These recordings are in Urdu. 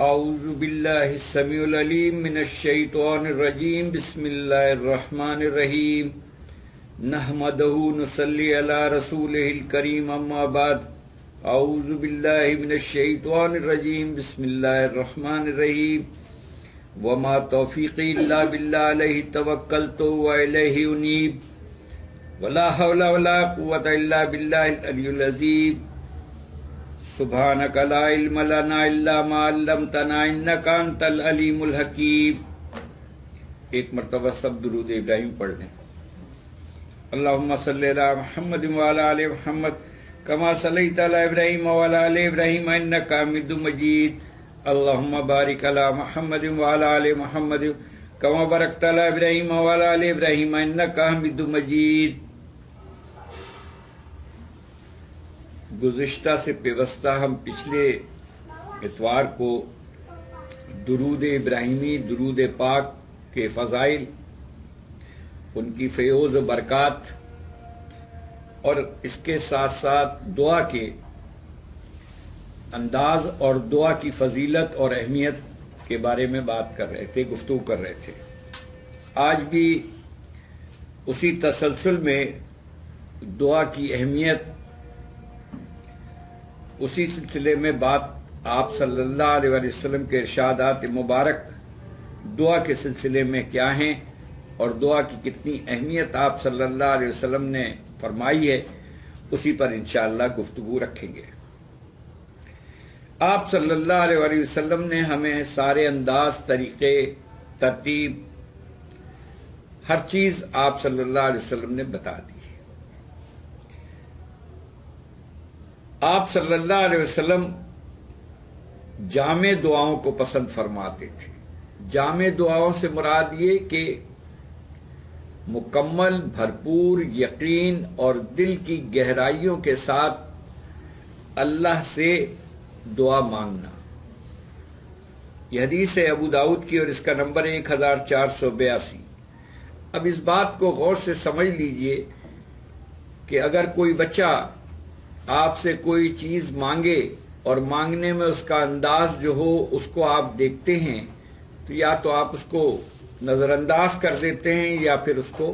اعوذ باللہ السمیع العلیم من الشیطان الرجیم بسم اللہ الرحمن الرحیم نحمدہ نصلی علی رسولہ الکریم اما بعد اعوذ باللہ من الشیطان الرجیم بسم اللہ الرحمن الرحیم وما توفیقی الا باللہ علیہ توکلت والیہ انیب ولا حول ولا قوة الا باللہ العلی العظیم سبحانک لا علم لنا الا ما علمتنا انک انت العلیم الحکیم۔ ایک مرتبہ سب درود ابراہیم پڑھ لیں۔ اللہم صلی علی محمد وعلی آل محمد کما صلیت علی ابراہیم وعلی آل ابراہیم انک حمید مجید۔ اللہم بارک علی محمد وعلی آل محمد کما بارکت علی ابراہیم وعلی آل ابراہیم انک حمید مجید۔ گزشتہ سے پیوستہ ہم پچھلے اتوار کو درود ابراہیمی، درود پاک کے فضائل، ان کی فیوز و برکات اور اس کے ساتھ ساتھ دعا کے انداز اور دعا کی فضیلت اور اہمیت کے بارے میں بات کر رہے تھے، گفتگو کر رہے تھے۔ آج بھی اسی تسلسل میں دعا کی اہمیت، اسی سلسلے میں بات آپ صلی اللہ علیہ وسلم کے ارشادات مبارک دعا کے سلسلے میں کیا ہیں اور دعا کی کتنی اہمیت آپ صلی اللہ علیہ وسلم نے فرمائی ہے، اسی پر انشاءاللہ گفتگو رکھیں گے۔ آپ صلی اللہ علیہ وسلم نے ہمیں سارے انداز، طریقے، ترتیب، ہر چیز آپ صلی اللہ علیہ وسلم نے بتا دی۔ آپ صلی اللہ علیہ وسلم جامع دعاؤں کو پسند فرماتے تھے۔ جامع دعاؤں سے مراد یہ کہ مکمل، بھرپور یقین اور دل کی گہرائیوں کے ساتھ اللہ سے دعا مانگنا۔ یہ حدیث ہے ابو داؤد کی اور اس کا نمبر 1482۔ اب اس بات کو غور سے سمجھ لیجئے کہ اگر کوئی بچہ آپ سے کوئی چیز مانگے اور مانگنے میں اس کا انداز جو ہو اس کو آپ دیکھتے ہیں تو یا تو آپ اس کو نظر انداز کر دیتے ہیں یا پھر اس کو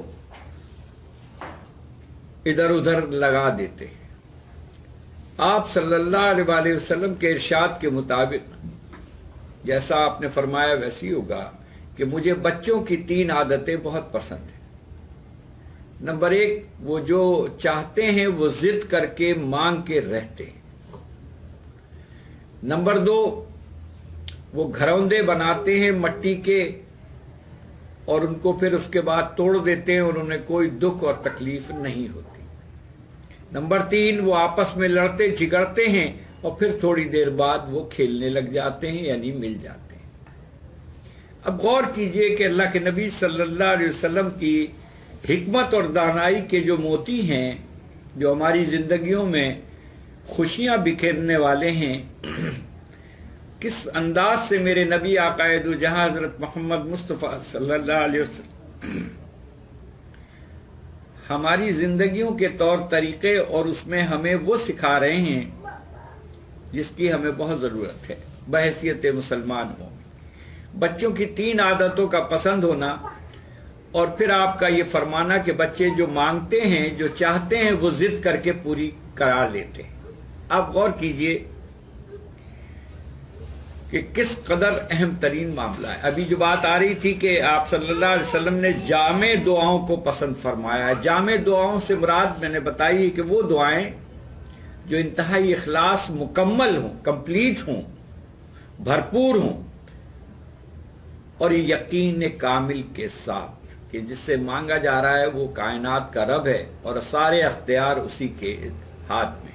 ادھر ادھر لگا دیتے ہیں۔ آپ صلی اللہ علیہ وسلم کے ارشاد کے مطابق جیسا آپ نے فرمایا ویسی ہوگا کہ مجھے بچوں کی 3 عادتیں بہت پسند ہیں۔ نمبر 1، وہ جو چاہتے ہیں وہ ضد کر کے مانگ کے رہتے ہیں۔ نمبر 2، وہ گھروندے بناتے ہیں مٹی کے اور ان کو پھر اس کے بعد توڑ دیتے ہیں اور انہیں کوئی دکھ اور تکلیف نہیں ہوتی۔ نمبر 3، وہ آپس میں لڑتے جھگڑتے ہیں اور پھر تھوڑی دیر بعد وہ کھیلنے لگ جاتے ہیں، یعنی مل جاتے ہیں۔ اب غور کیجئے کہ اللہ کے نبی صلی اللہ علیہ وسلم کی حکمت اور دانائی کے جو موتی ہیں، جو ہماری زندگیوں میں خوشیاں بکھیرنے والے ہیں، کس انداز سے میرے نبی آقا دو جہاں حضرت محمد مصطفیٰ صلی اللہ علیہ وسلم ہماری زندگیوں کے طور طریقے اور اس میں ہمیں وہ سکھا رہے ہیں جس کی ہمیں بہت ضرورت ہے بحیثیت مسلمان ہوں۔ بچوں کی 3 عادتوں کا پسند ہونا اور پھر آپ کا یہ فرمانا کہ بچے جو مانگتے ہیں، جو چاہتے ہیں وہ ضد کر کے پوری کرا لیتے ہیں۔ آپ غور کیجئے کہ کس قدر اہم ترین معاملہ ہے۔ ابھی جو بات آ رہی تھی کہ آپ صلی اللہ علیہ وسلم نے جامع دعاؤں کو پسند فرمایا ہے۔ جامع دعاؤں سے مراد میں نے بتائی ہے کہ وہ دعائیں جو انتہائی اخلاص، مکمل ہوں، کمپلیٹ ہوں، بھرپور ہوں اور یقین کامل کے ساتھ کہ جس سے مانگا جا رہا ہے وہ کائنات کا رب ہے اور سارے اختیار اسی کے ہاتھ میں۔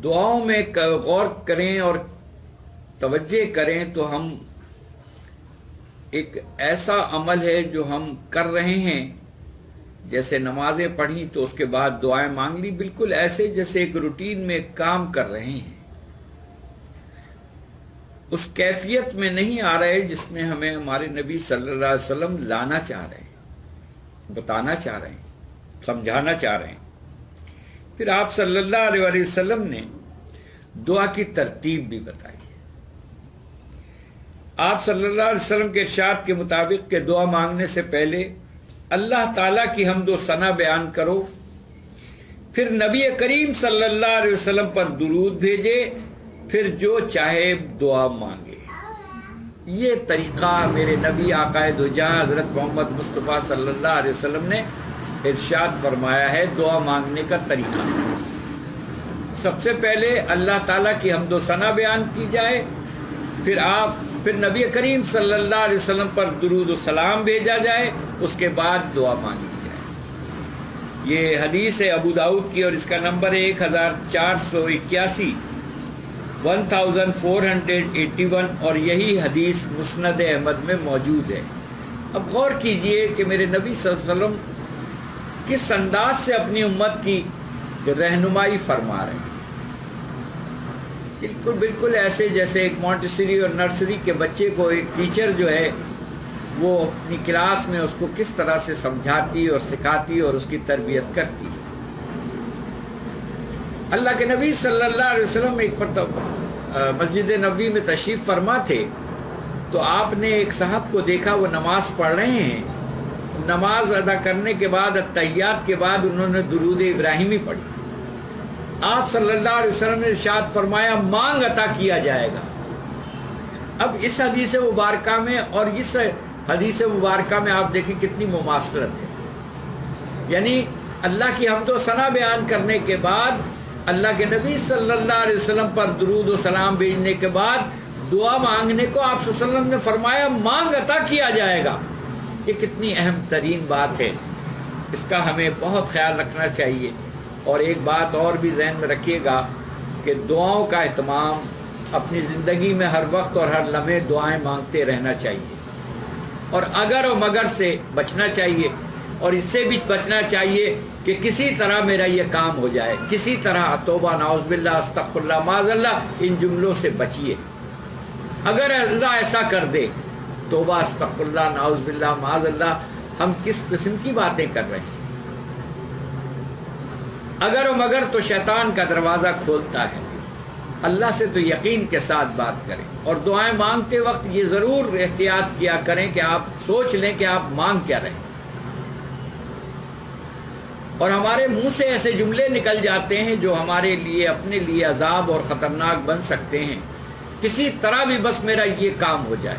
دعاؤں میں غور کریں اور توجہ کریں تو ہم ایک ایسا عمل ہے جو ہم کر رہے ہیں، جیسے نمازیں پڑھی تو اس کے بعد دعائیں مانگ لی، بالکل ایسے جیسے ایک روٹین میں کام کر رہے ہیں۔ اس کیفیت میں نہیں آ رہے جس میں ہمیں ہمارے نبی صلی اللہ علیہ وسلم لانا چاہ رہے ہیں، بتانا چاہ رہے ہیں، سمجھانا چاہ رہے ہیں۔ پھر آپ صلی اللہ علیہ وسلم نے دعا کی ترتیب بھی بتائی ہے۔ آپ صلی اللہ علیہ وسلم کے ارشاد کے مطابق کہ دعا مانگنے سے پہلے اللہ تعالیٰ کی حمد و ثنا بیان کرو، پھر نبی کریم صلی اللہ علیہ وسلم پر درود بھیجے، پھر جو چاہے دعا مانگے۔ یہ طریقہ میرے نبی آقا دو جہاں حضرت محمد مصطفیٰ صلی اللہ علیہ وسلم نے ارشاد فرمایا ہے دعا مانگنے کا طریقہ۔ سب سے پہلے اللہ تعالیٰ کی حمد و ثنا بیان کی جائے، پھر نبی کریم صلی اللہ علیہ وسلم پر درود و سلام بھیجا جائے، اس کے بعد دعا مانگی جائے۔ یہ حدیث ہے ابو داؤد کی اور اس کا نمبر ہے 1481 1481 اور یہی حدیث مسند احمد میں موجود ہے۔ اب غور کیجئے کہ میرے نبی صلی اللہ علیہ وسلم کس انداز سے اپنی امت کی رہنمائی فرما رہے ہیں۔ بالکل ایسے جیسے ایک مونٹیسری اور نرسری کے بچے کو ایک ٹیچر جو ہے وہ اپنی کلاس میں اس کو کس طرح سے سمجھاتی اور سکھاتی اور اس کی تربیت کرتی ہے۔ اللہ کے نبی صلی اللہ علیہ وسلم ایک مرتبہ مسجد نبوی میں تشریف فرما تھے، تو آپ نے ایک صاحب کو دیکھا وہ نماز پڑھ رہے ہیں، نماز ادا کرنے کے بعد التحیات کے بعد انہوں نے درود ابراہیمی پڑھی۔ آپ صلی اللہ علیہ وسلم نے ارشاد فرمایا مانگ عطا کیا جائے گا۔ اب اس حدیث مبارکہ میں اور اس حدیث مبارکہ میں آپ دیکھیں کتنی مماثلت ہے، یعنی اللہ کی حمد و ثنا بیان کرنے کے بعد اللہ کے نبی صلی اللہ علیہ وسلم پر درود و سلام بھیجنے کے بعد دعا مانگنے کو آپ صلی اللہ علیہ وسلم نے فرمایا مانگ عطا کیا جائے گا۔ یہ کتنی اہم ترین بات ہے، اس کا ہمیں بہت خیال رکھنا چاہیے۔ اور ایک بات اور بھی ذہن میں رکھیے گا کہ دعاؤں کا اہتمام اپنی زندگی میں ہر وقت اور ہر لمحے دعائیں مانگتے رہنا چاہیے، اور اگر و مگر سے بچنا چاہیے، اور اس سے بھی بچنا چاہیے کہ کسی طرح میرا یہ کام ہو جائے، کسی طرح توبہ نعوذ باللہ استغفر اللہ معاذ اللہ، ان جملوں سے بچیے۔ اگر اللہ ایسا کر دے، توبہ استغفر اللہ نعوذ باللہ معاذ اللہ، ہم کس قسم کی باتیں کر رہے ہیں؟ اگر و مگر تو شیطان کا دروازہ کھولتا ہے۔ اللہ سے تو یقین کے ساتھ بات کریں، اور دعائیں مانگتے وقت یہ ضرور احتیاط کیا کریں کہ آپ سوچ لیں کہ آپ مانگ کیا رہے ہیں۔ اور ہمارے منہ سے ایسے جملے نکل جاتے ہیں جو ہمارے لیے اپنے لیے عذاب اور خطرناک بن سکتے ہیں۔ کسی طرح بھی بس میرا یہ کام ہو جائے،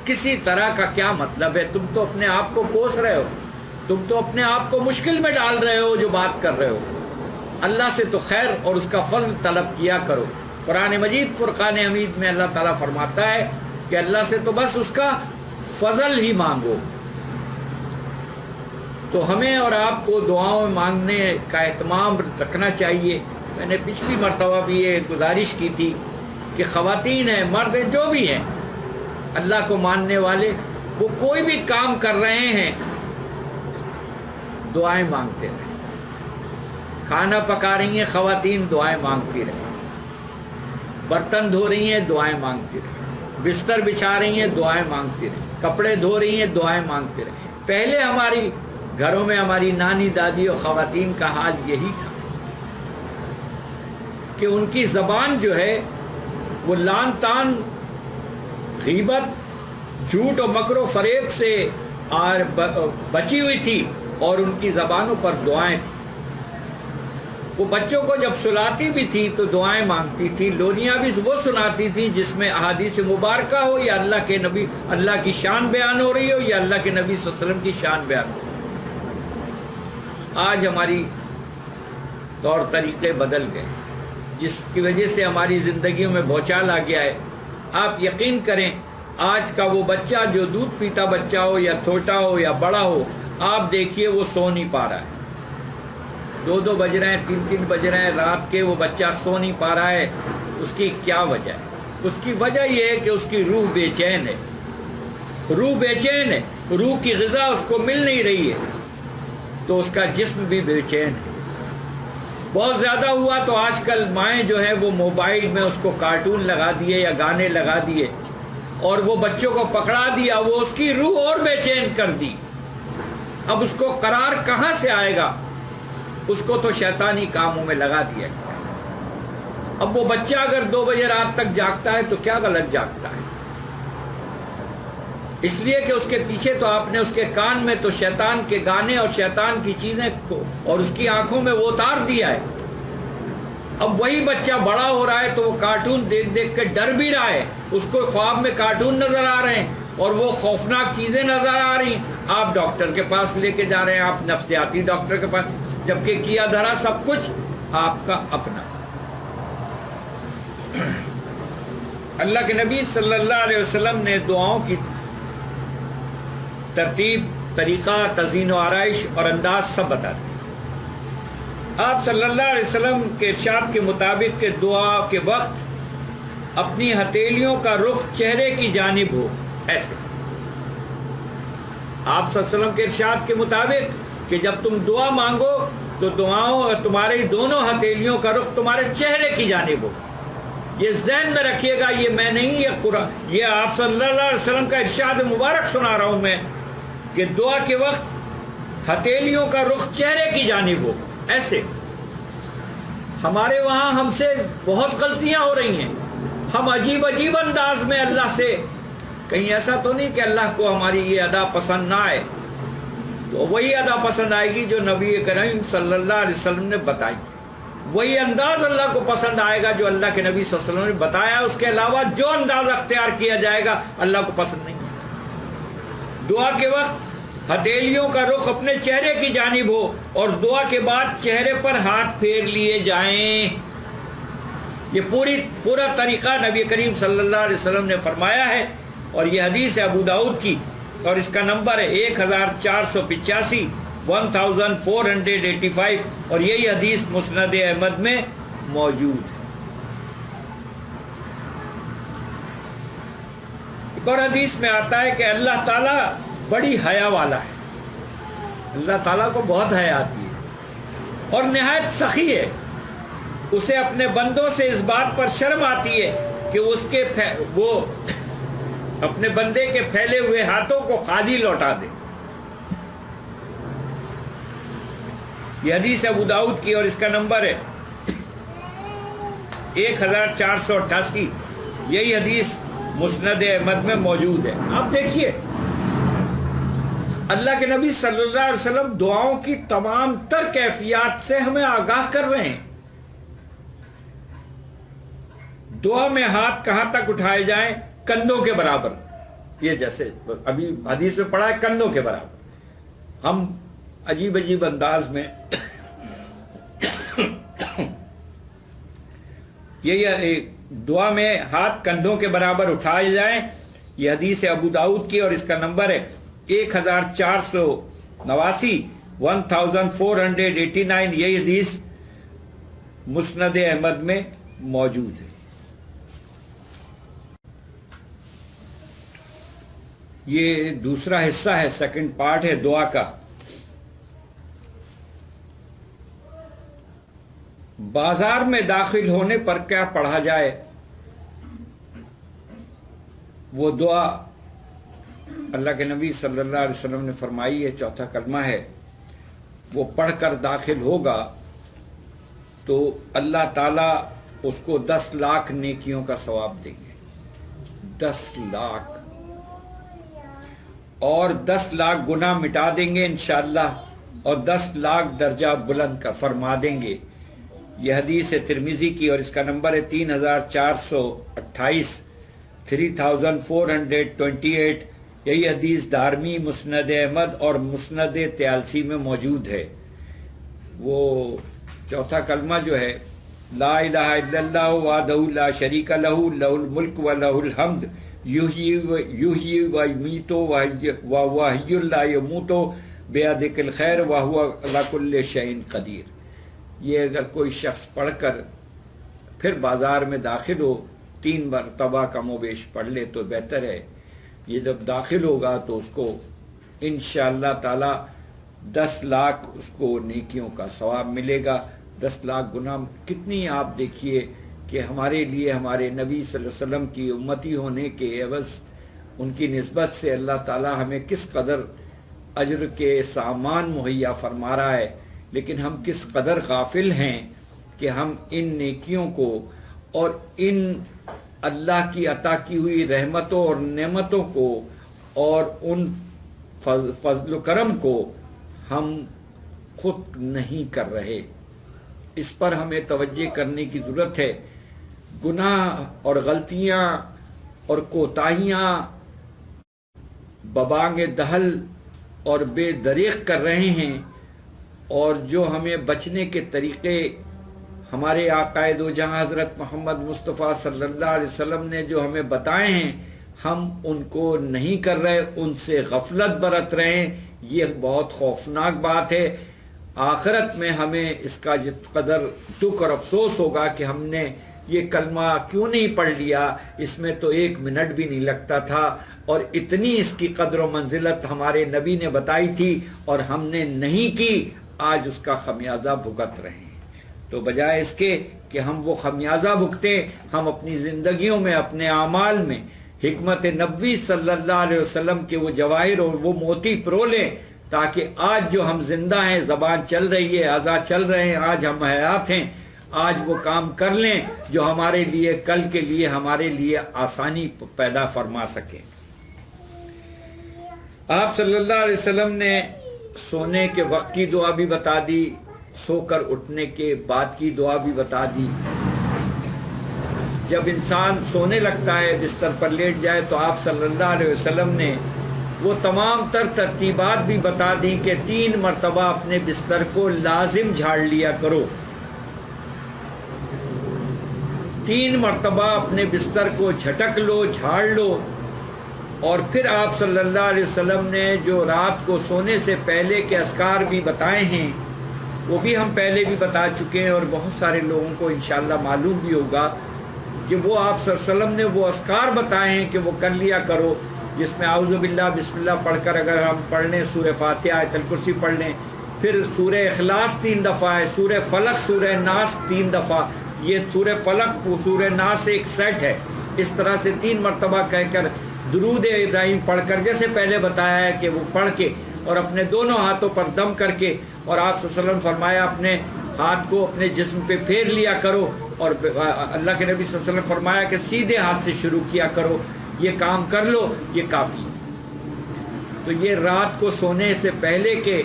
کسی طرح کا کیا مطلب ہے؟ تم تو اپنے آپ کو کوس رہے ہو، تم تو اپنے آپ کو مشکل میں ڈال رہے ہو جو بات کر رہے ہو۔ اللہ سے تو خیر اور اس کا فضل طلب کیا کرو۔ قرآن مجید فرقان حمید میں اللہ تعالیٰ فرماتا ہے کہ اللہ سے تو بس اس کا فضل ہی مانگو۔ تو ہمیں اور آپ کو دعاؤں میں مانگنے کا اہتمام رکھنا چاہیے۔ میں نے پچھلی مرتبہ بھی یہ گزارش کی تھی کہ خواتین ہیں، مرد ہیں، جو بھی ہیں اللہ کو ماننے والے، وہ کوئی بھی کام کر رہے ہیں دعائیں مانگتے رہیں۔ کھانا پکا رہی ہیں خواتین، دعائیں مانگتی رہیں۔ برتن دھو رہی ہیں، دعائیں مانگتی رہیں۔ بستر بچھا رہی ہیں، دعائیں مانگتی رہیں۔ کپڑے دھو رہی ہیں، دعائیں مانگتی رہیں۔ پہلے ہماری گھروں میں ہماری نانی دادی اور خواتین کا حال یہی تھا کہ ان کی زبان جو ہے وہ لان تان، غیبت، جھوٹ اور مکر و فریب سے بچی ہوئی تھی، اور ان کی زبانوں پر دعائیں تھیں۔ وہ بچوں کو جب سلاتی بھی تھی تو دعائیں مانگتی تھی، لونیاں بھی وہ سناتی تھی جس میں احادیث مبارکہ ہو، یا اللہ کے نبی، اللہ کی شان بیان ہو رہی ہو، یا اللہ کے نبی صلی اللہ علیہ وسلم کی شان بیان ہو رہی ہو۔ آج ہماری طور طریقے بدل گئے، جس کی وجہ سے ہماری زندگیوں میں بھوچال آ گیا ہے۔ آپ یقین کریں، آج کا وہ بچہ جو دودھ پیتا بچہ ہو، یا چھوٹا ہو یا بڑا ہو، آپ دیکھیے وہ سو نہیں پا رہا ہے۔ 2 بج رہے ہیں، 3 بج رہے ہیں رات کے، وہ بچہ سو نہیں پا رہا ہے۔ اس کی کیا وجہ ہے؟ اس کی وجہ یہ ہے کہ اس کی روح بے چین ہے، روح بے چین ہے، روح کی غذا اس کو مل نہیں رہی ہے، تو اس کا جسم بھی بے چین ہے۔ بہت زیادہ ہوا تو آج کل مائیں جو ہیں وہ موبائل میں اس کو کارٹون لگا دیے یا گانے لگا دیے، اور وہ بچوں کو پکڑا دیا، وہ اس کی روح اور بے چین کر دی۔ اب اس کو قرار کہاں سے آئے گا؟ اس کو تو شیطانی کاموں میں لگا دیا گیا۔ اب وہ بچہ اگر 2 بجے رات تک جاگتا ہے تو کیا غلط جاگتا ہے؟ اس لیے کہ اس کے پیچھے تو آپ نے اس کے کان میں تو شیطان کے گانے اور شیطان کی چیزیں اور اس کی آنکھوں میں وہ اتار دیا ہے. اب وہی بچہ بڑا ہو رہا ہے تو وہ کارٹون دیکھ دیکھ کے ڈر بھی رہا ہے. اس کو خواب میں کارٹون نظر آ رہے ہیں اور وہ خوفناک چیزیں نظر آ رہی ہیں. آپ ڈاکٹر کے پاس لے کے جا رہے ہیں, آپ نفسیاتی ڈاکٹر کے پاس, جبکہ کیا دھرا سب کچھ آپ کا اپنا. اللہ کے نبی صلی اللہ علیہ وسلم نے دعاؤں کی ترتیب, طریقہ, تزئین و آرائش اور انداز سب بتا دی. آپ صلی اللہ علیہ وسلم کے ارشاد کے مطابق کہ دعا کے وقت اپنی ہتھیلیوں کا رخ چہرے کی جانب ہو, ایسے. آپ صلی اللہ علیہ وسلم کے ارشاد کے مطابق کہ جب تم دعا مانگو تو تمہاری دونوں ہتھیلیوں کا رخ تمہارے چہرے کی جانب ہو. یہ ذہن میں رکھیے گا, یہ میں نہیں, یہ قرآن, یہ آپ صلی اللہ علیہ وسلم کا ارشاد مبارک سنا رہا ہوں میں کہ دعا کے وقت ہتھیلیوں کا رخ چہرے کی جانب ہو, ایسے. ہمارے وہاں ہم سے بہت غلطیاں ہو رہی ہیں. ہم عجیب عجیب انداز میں اللہ سے, کہیں ایسا تو نہیں کہ اللہ کو ہماری یہ ادا پسند نہ آئے, تو وہی ادا پسند آئے گی جو نبی کریم صلی اللہ علیہ وسلم نے بتائی. وہی انداز اللہ کو پسند آئے گا جو اللہ کے نبی صلی اللہ علیہ وسلم نے بتایا. اس کے علاوہ جو انداز اختیار کیا جائے گا اللہ کو پسند نہیں. دعا کے وقت ہتھیلیوں کا رخ اپنے چہرے کی جانب ہو اور دعا کے بعد چہرے پر ہاتھ پھیر لیے جائیں. یہ پورا طریقہ نبی کریم صلی اللہ علیہ وسلم نے فرمایا ہے, اور یہ حدیث ہے ابو داؤد کی, اور اس کا نمبر ہے 1485 1485, اور یہی حدیث مسند احمد میں موجود ہے. ایک اور حدیث میں آتا ہے کہ اللہ تعالیٰ بڑی حیا والا ہے. اللہ تعالیٰ کو بہت حیا آتی ہے اور نہایت سخی ہے. اسے اپنے بندوں سے اس بات پر شرم آتی ہے کہ وہ اپنے بندے کے پھیلے ہوئے ہاتھوں کو خالی لوٹا دے. یہ حدیث ابو داؤد کی اور اس کا نمبر ہے 1488. یہی حدیث مسند احمد میں موجود ہے. آپ دیکھیے اللہ کے نبی صلی اللہ علیہ وسلم دعاؤں کی تمام تر کیفیات سے ہمیں آگاہ کر رہے ہیں. دعا میں ہاتھ کہاں تک اٹھائے جائیں؟ کندھوں کے برابر. یہ جیسے ابھی حدیث میں پڑھا ہے کندھوں کے برابر. ہم عجیب عجیب انداز میں یہ دعا میں ہاتھ کندھوں کے برابر اٹھائے جائیں. یہ حدیث ہے ابو داؤد کی اور اس کا نمبر ہے 1489 1489. یہی حدیث مسند احمد میں موجود ہے. یہ دوسرا حصہ ہے, سیکنڈ پارٹ ہے دعا کا. بازار میں داخل ہونے پر کیا پڑھا جائے؟ وہ دعا اللہ کے نبی صلی اللہ علیہ وسلم نے فرمائی ہے, چوتھا کلمہ ہے. وہ پڑھ کر داخل ہوگا تو اللہ تعالیٰ اس کو 10 لاکھ نیکیوں کا ثواب دیں گے. 10 لاکھ, اور 10 لاکھ گناہ مٹا دیں گے انشاءاللہ, اور 10 لاکھ درجہ بلند کا فرما دیں گے. یہ حدیث ہے ترمذی کی اور اس کا نمبر ہے 3428 3428. یہی حدیث دارمی, مسند احمد اور مسند طیالسی میں موجود ہے. وہ چوتھا کلمہ جو ہے لا الہ الا اللہ وحدہ لا شریک لہ لہ الملک و لہ الحمد یحیی و یمیت وہو حی لا یموت بیدہ الخیر وہو علی کل شیء قدیر. یہ اگر کوئی شخص پڑھ کر پھر بازار میں داخل ہو 3 مرتبہ کم و بیش پڑھ لے تو بہتر ہے. یہ جب داخل ہوگا تو اس کو انشاءاللہ تعالی 10 لاکھ اس کو نیکیوں کا ثواب ملے گا. 10 لاکھ گناہ کتنی, آپ دیکھیے کہ ہمارے لیے ہمارے نبی صلی اللہ علیہ وسلم کی امتی ہونے کے عوض ان کی نسبت سے اللہ تعالی ہمیں کس قدر اجر کے سامان مہیا فرما رہا ہے. لیکن ہم کس قدر غافل ہیں کہ ہم ان نیکیوں کو اور ان اللہ کی عطا کی ہوئی رحمتوں اور نعمتوں کو اور ان فضل و کرم کو ہم خود نہیں کر رہے. اس پر ہمیں توجہ کرنے کی ضرورت ہے. گناہ اور غلطیاں اور کوتاہیاں ببانگ دہل اور بے دریغ کر رہے ہیں، اور جو ہمیں بچنے کے طریقے ہمارے آقا دو جہاں حضرت محمد مصطفیٰ صلی اللہ علیہ وسلم نے جو ہمیں بتائے ہیں، ہم ان کو نہیں کر رہے، ان سے غفلت برت رہے ہیں. یہ بہت خوفناک بات ہے. آخرت میں ہمیں اس کا جت قدر دکھ اور افسوس ہوگا کہ ہم نے یہ کلمہ کیوں نہیں پڑھ لیا، اس میں تو 1 منٹ بھی نہیں لگتا تھا، اور اتنی اس کی قدر و منزلت ہمارے نبی نے بتائی تھی اور ہم نے نہیں کی. آج اس کا خمیازہ بھگت رہے ہیں. تو بجائے اس کے کہ ہم وہ خمیازہ بھگتیں، ہم اپنی زندگیوں میں، اپنے اعمال میں حکمت نبوی صلی اللہ علیہ وسلم کے وہ جواہر اور وہ موتی پرو لیں، تاکہ آج جو ہم زندہ ہیں، زبان چل رہی ہے، اعضاء چل رہے ہیں، آج ہم حیات ہیں، آج وہ کام کر لیں جو ہمارے لیے کل کے لیے ہمارے لیے آسانی پیدا فرما سکے. آپ صلی اللہ علیہ وسلم نے سونے کے وقت کی دعا بھی بتا دی، سو کر اٹھنے کے بعد کی دعا بھی بتا دی. جب انسان سونے لگتا ہے، بستر پر لیٹ جائے، تو آپ صلی اللہ علیہ وسلم نے وہ تمام تر ترتیبات بھی بتا دیں کہ 3 مرتبہ اپنے بستر کو لازم جھاڑ لیا کرو. 3 مرتبہ اپنے بستر کو جھٹک لو، جھاڑ لو. اور پھر آپ صلی اللہ علیہ وسلم نے جو رات کو سونے سے پہلے کے اذکار بھی بتائے ہیں، وہ بھی ہم پہلے بھی بتا چکے ہیں، اور بہت سارے لوگوں کو انشاءاللہ معلوم بھی ہوگا کہ وہ آپ صلی اللہ علیہ وسلم نے وہ اذکار بتائے ہیں کہ وہ کر لیا کرو، جس میں اعوذ باللہ بسم اللہ پڑھ کر اگر ہم پڑھ لیں، سورہ فاتحہ آیت الکرسی پڑھ لیں، پھر سورہ اخلاص 3 دفعہ ہے، سورہ فلق، سورہ ناس 3 دفعہ. یہ سورہ فلق سورہ ناس ایک سیٹ ہے. اس طرح سے 3 مرتبہ کہہ کر درود ابراہیم پڑھ کر، جیسے پہلے بتایا ہے کہ وہ پڑھ کے اور اپنے دونوں ہاتھوں پر دم کر کے، اور آپ صلی اللہ علیہ وسلم فرمایا اپنے ہاتھ کو اپنے جسم پہ پھیر لیا کرو، اور اللہ کے نبی صلی اللہ علیہ وسلم فرمایا کہ سیدھے ہاتھ سے شروع کیا کرو. یہ کام کر لو، یہ کافی. تو یہ رات کو سونے سے پہلے کے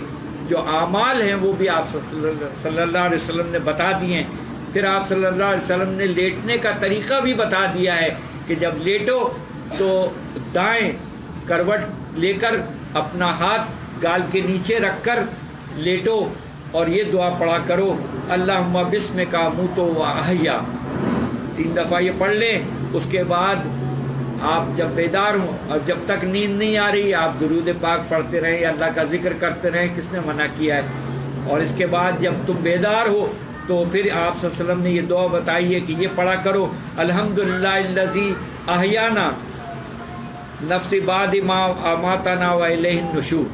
جو اعمال ہیں وہ بھی آپ صلی اللہ علیہ وسلم نے بتا دیے ہیں. پھر آپ صلی اللہ علیہ وسلم نے لیٹنے کا طریقہ بھی بتا دیا ہے کہ جب لیٹو تو دائیں کروٹ لے کر اپنا ہاتھ گال کے نیچے رکھ کر لیٹو، اور یہ دعا پڑھا کرو، اللہم بسمک اموت و احیا. 3 دفعہ یہ پڑھ لیں. اس کے بعد آپ جب بیدار ہوں، اور جب تک نیند نہیں آ رہی، آپ درود پاک پڑھتے رہیں، اللہ کا ذکر کرتے رہیں. کس نے منع کیا ہے؟ اور اس کے بعد جب تم بیدار ہو تو پھر آپ صلی اللہ علیہ وسلم نے یہ دعا بتائی ہے کہ یہ پڑھا کرو، الحمدللہ الذی احیانا نفس بعد ما اماتنا و الیہ النشور.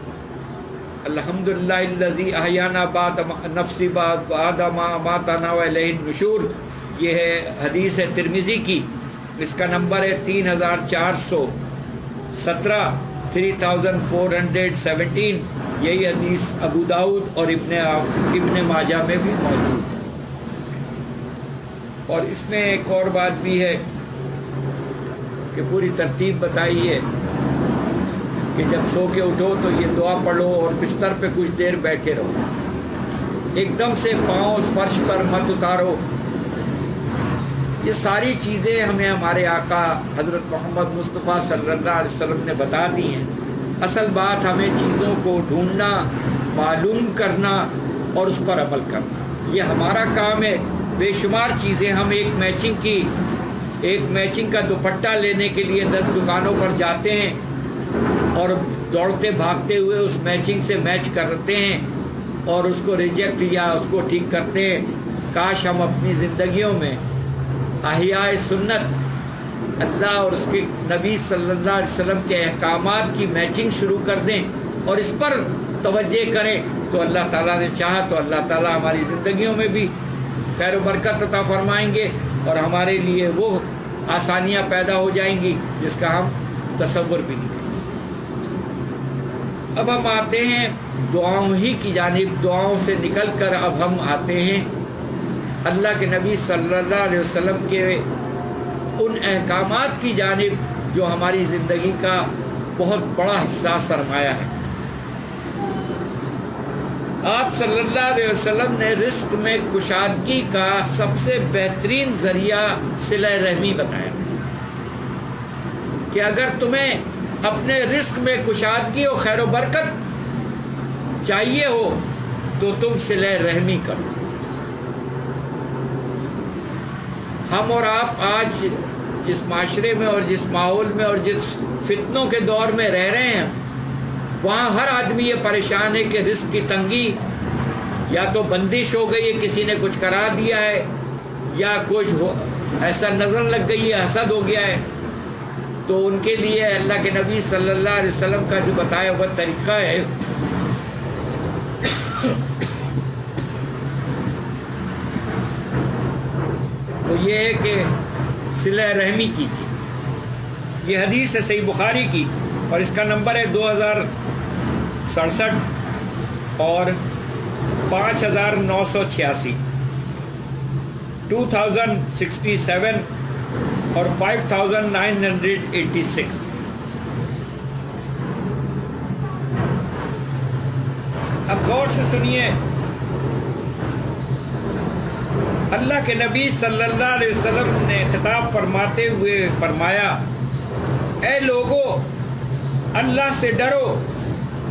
الحمدللہ الذی احیانا بعد نفس بعد ما اماتنا و الیہ النشور. یہ ہے حدیث ہے ترمذی کی، اس کا نمبر ہے 3417، 3417. یہی حدیث ابو داؤد اور ابن ماجہ میں بھی موجود ہے. اور اس میں ایک اور بات بھی ہے کہ پوری ترتیب بتائی ہے کہ جب سو کے اٹھو تو یہ دعا پڑھو، اور بستر پہ کچھ دیر بیٹھے رہو، ایک دم سے پاؤں فرش پر مت اتارو. یہ ساری چیزیں ہمیں ہمارے آقا حضرت محمد مصطفیٰ صلی اللہ علیہ وسلم نے بتا دی ہیں. اصل بات ہمیں چیزوں کو ڈھونڈنا، معلوم کرنا اور اس پر عمل کرنا، یہ ہمارا کام ہے. بے شمار چیزیں ہم ایک میچنگ کا دوپٹہ لینے کے لیے 10 دکانوں پر جاتے ہیں اور دوڑتے بھاگتے ہوئے اس میچنگ سے میچ کرتے ہیں اور اس کو ریجیکٹ یا اس کو ٹھیک کرتے ہیں. کاش ہم اپنی زندگیوں میں احیاء سنت، اللہ اور اس کے نبی صلی اللہ علیہ وسلم کے احکامات کی میچنگ شروع کر دیں اور اس پر توجہ کریں، تو اللہ تعالیٰ نے چاہا تو اللہ تعالیٰ ہماری زندگیوں میں بھی خیر و برکت عطا فرمائیں گے اور ہمارے لیے وہ آسانیاں پیدا ہو جائیں گی جس کا ہم تصور بھی نہیں کریں. اب ہم آتے ہیں دعاؤں ہی کی جانب. دعاؤں سے نکل کر اب ہم آتے ہیں اللہ کے نبی صلی اللہ علیہ وسلم کے ان احکامات کی جانب جو ہماری زندگی کا بہت بڑا حصہ سرمایہ ہے۔ آپ صلی اللہ علیہ وسلم نے رزق میں کشادگی کا سب سے بہترین ذریعہ صلہ رحمی بتایا کہ اگر تمہیں اپنے رزق میں کشادگی و خیر و برکت چاہیے ہو تو تم صلہ رحمی کرو۔ ہم اور آپ آج جس معاشرے میں اور جس ماحول میں اور جس فتنوں کے دور میں رہ رہے ہیں، وہاں ہر آدمی یہ پریشان ہے کہ رزق کی تنگی یا تو بندش ہو گئی ہے، کسی نے کچھ کرا دیا ہے، یا کچھ ایسا نظر لگ گئی ہے، حسد ہو گیا ہے۔ تو ان کے لیے اللہ کے نبی صلی اللہ علیہ وسلم کا جو بتایا ہوا طریقہ ہے وہ یہ ہے کہ صلہ رحمی کیجیے۔ یہ حدیث ہے صحیح بخاری کی اور اس کا نمبر ہے 2067 اور 5986، 2067 اور 5986۔ اب غور سے سنیے، اللہ کے نبی صلی اللہ علیہ وسلم نے خطاب فرماتے ہوئے فرمایا، اے لوگو، اللہ سے ڈرو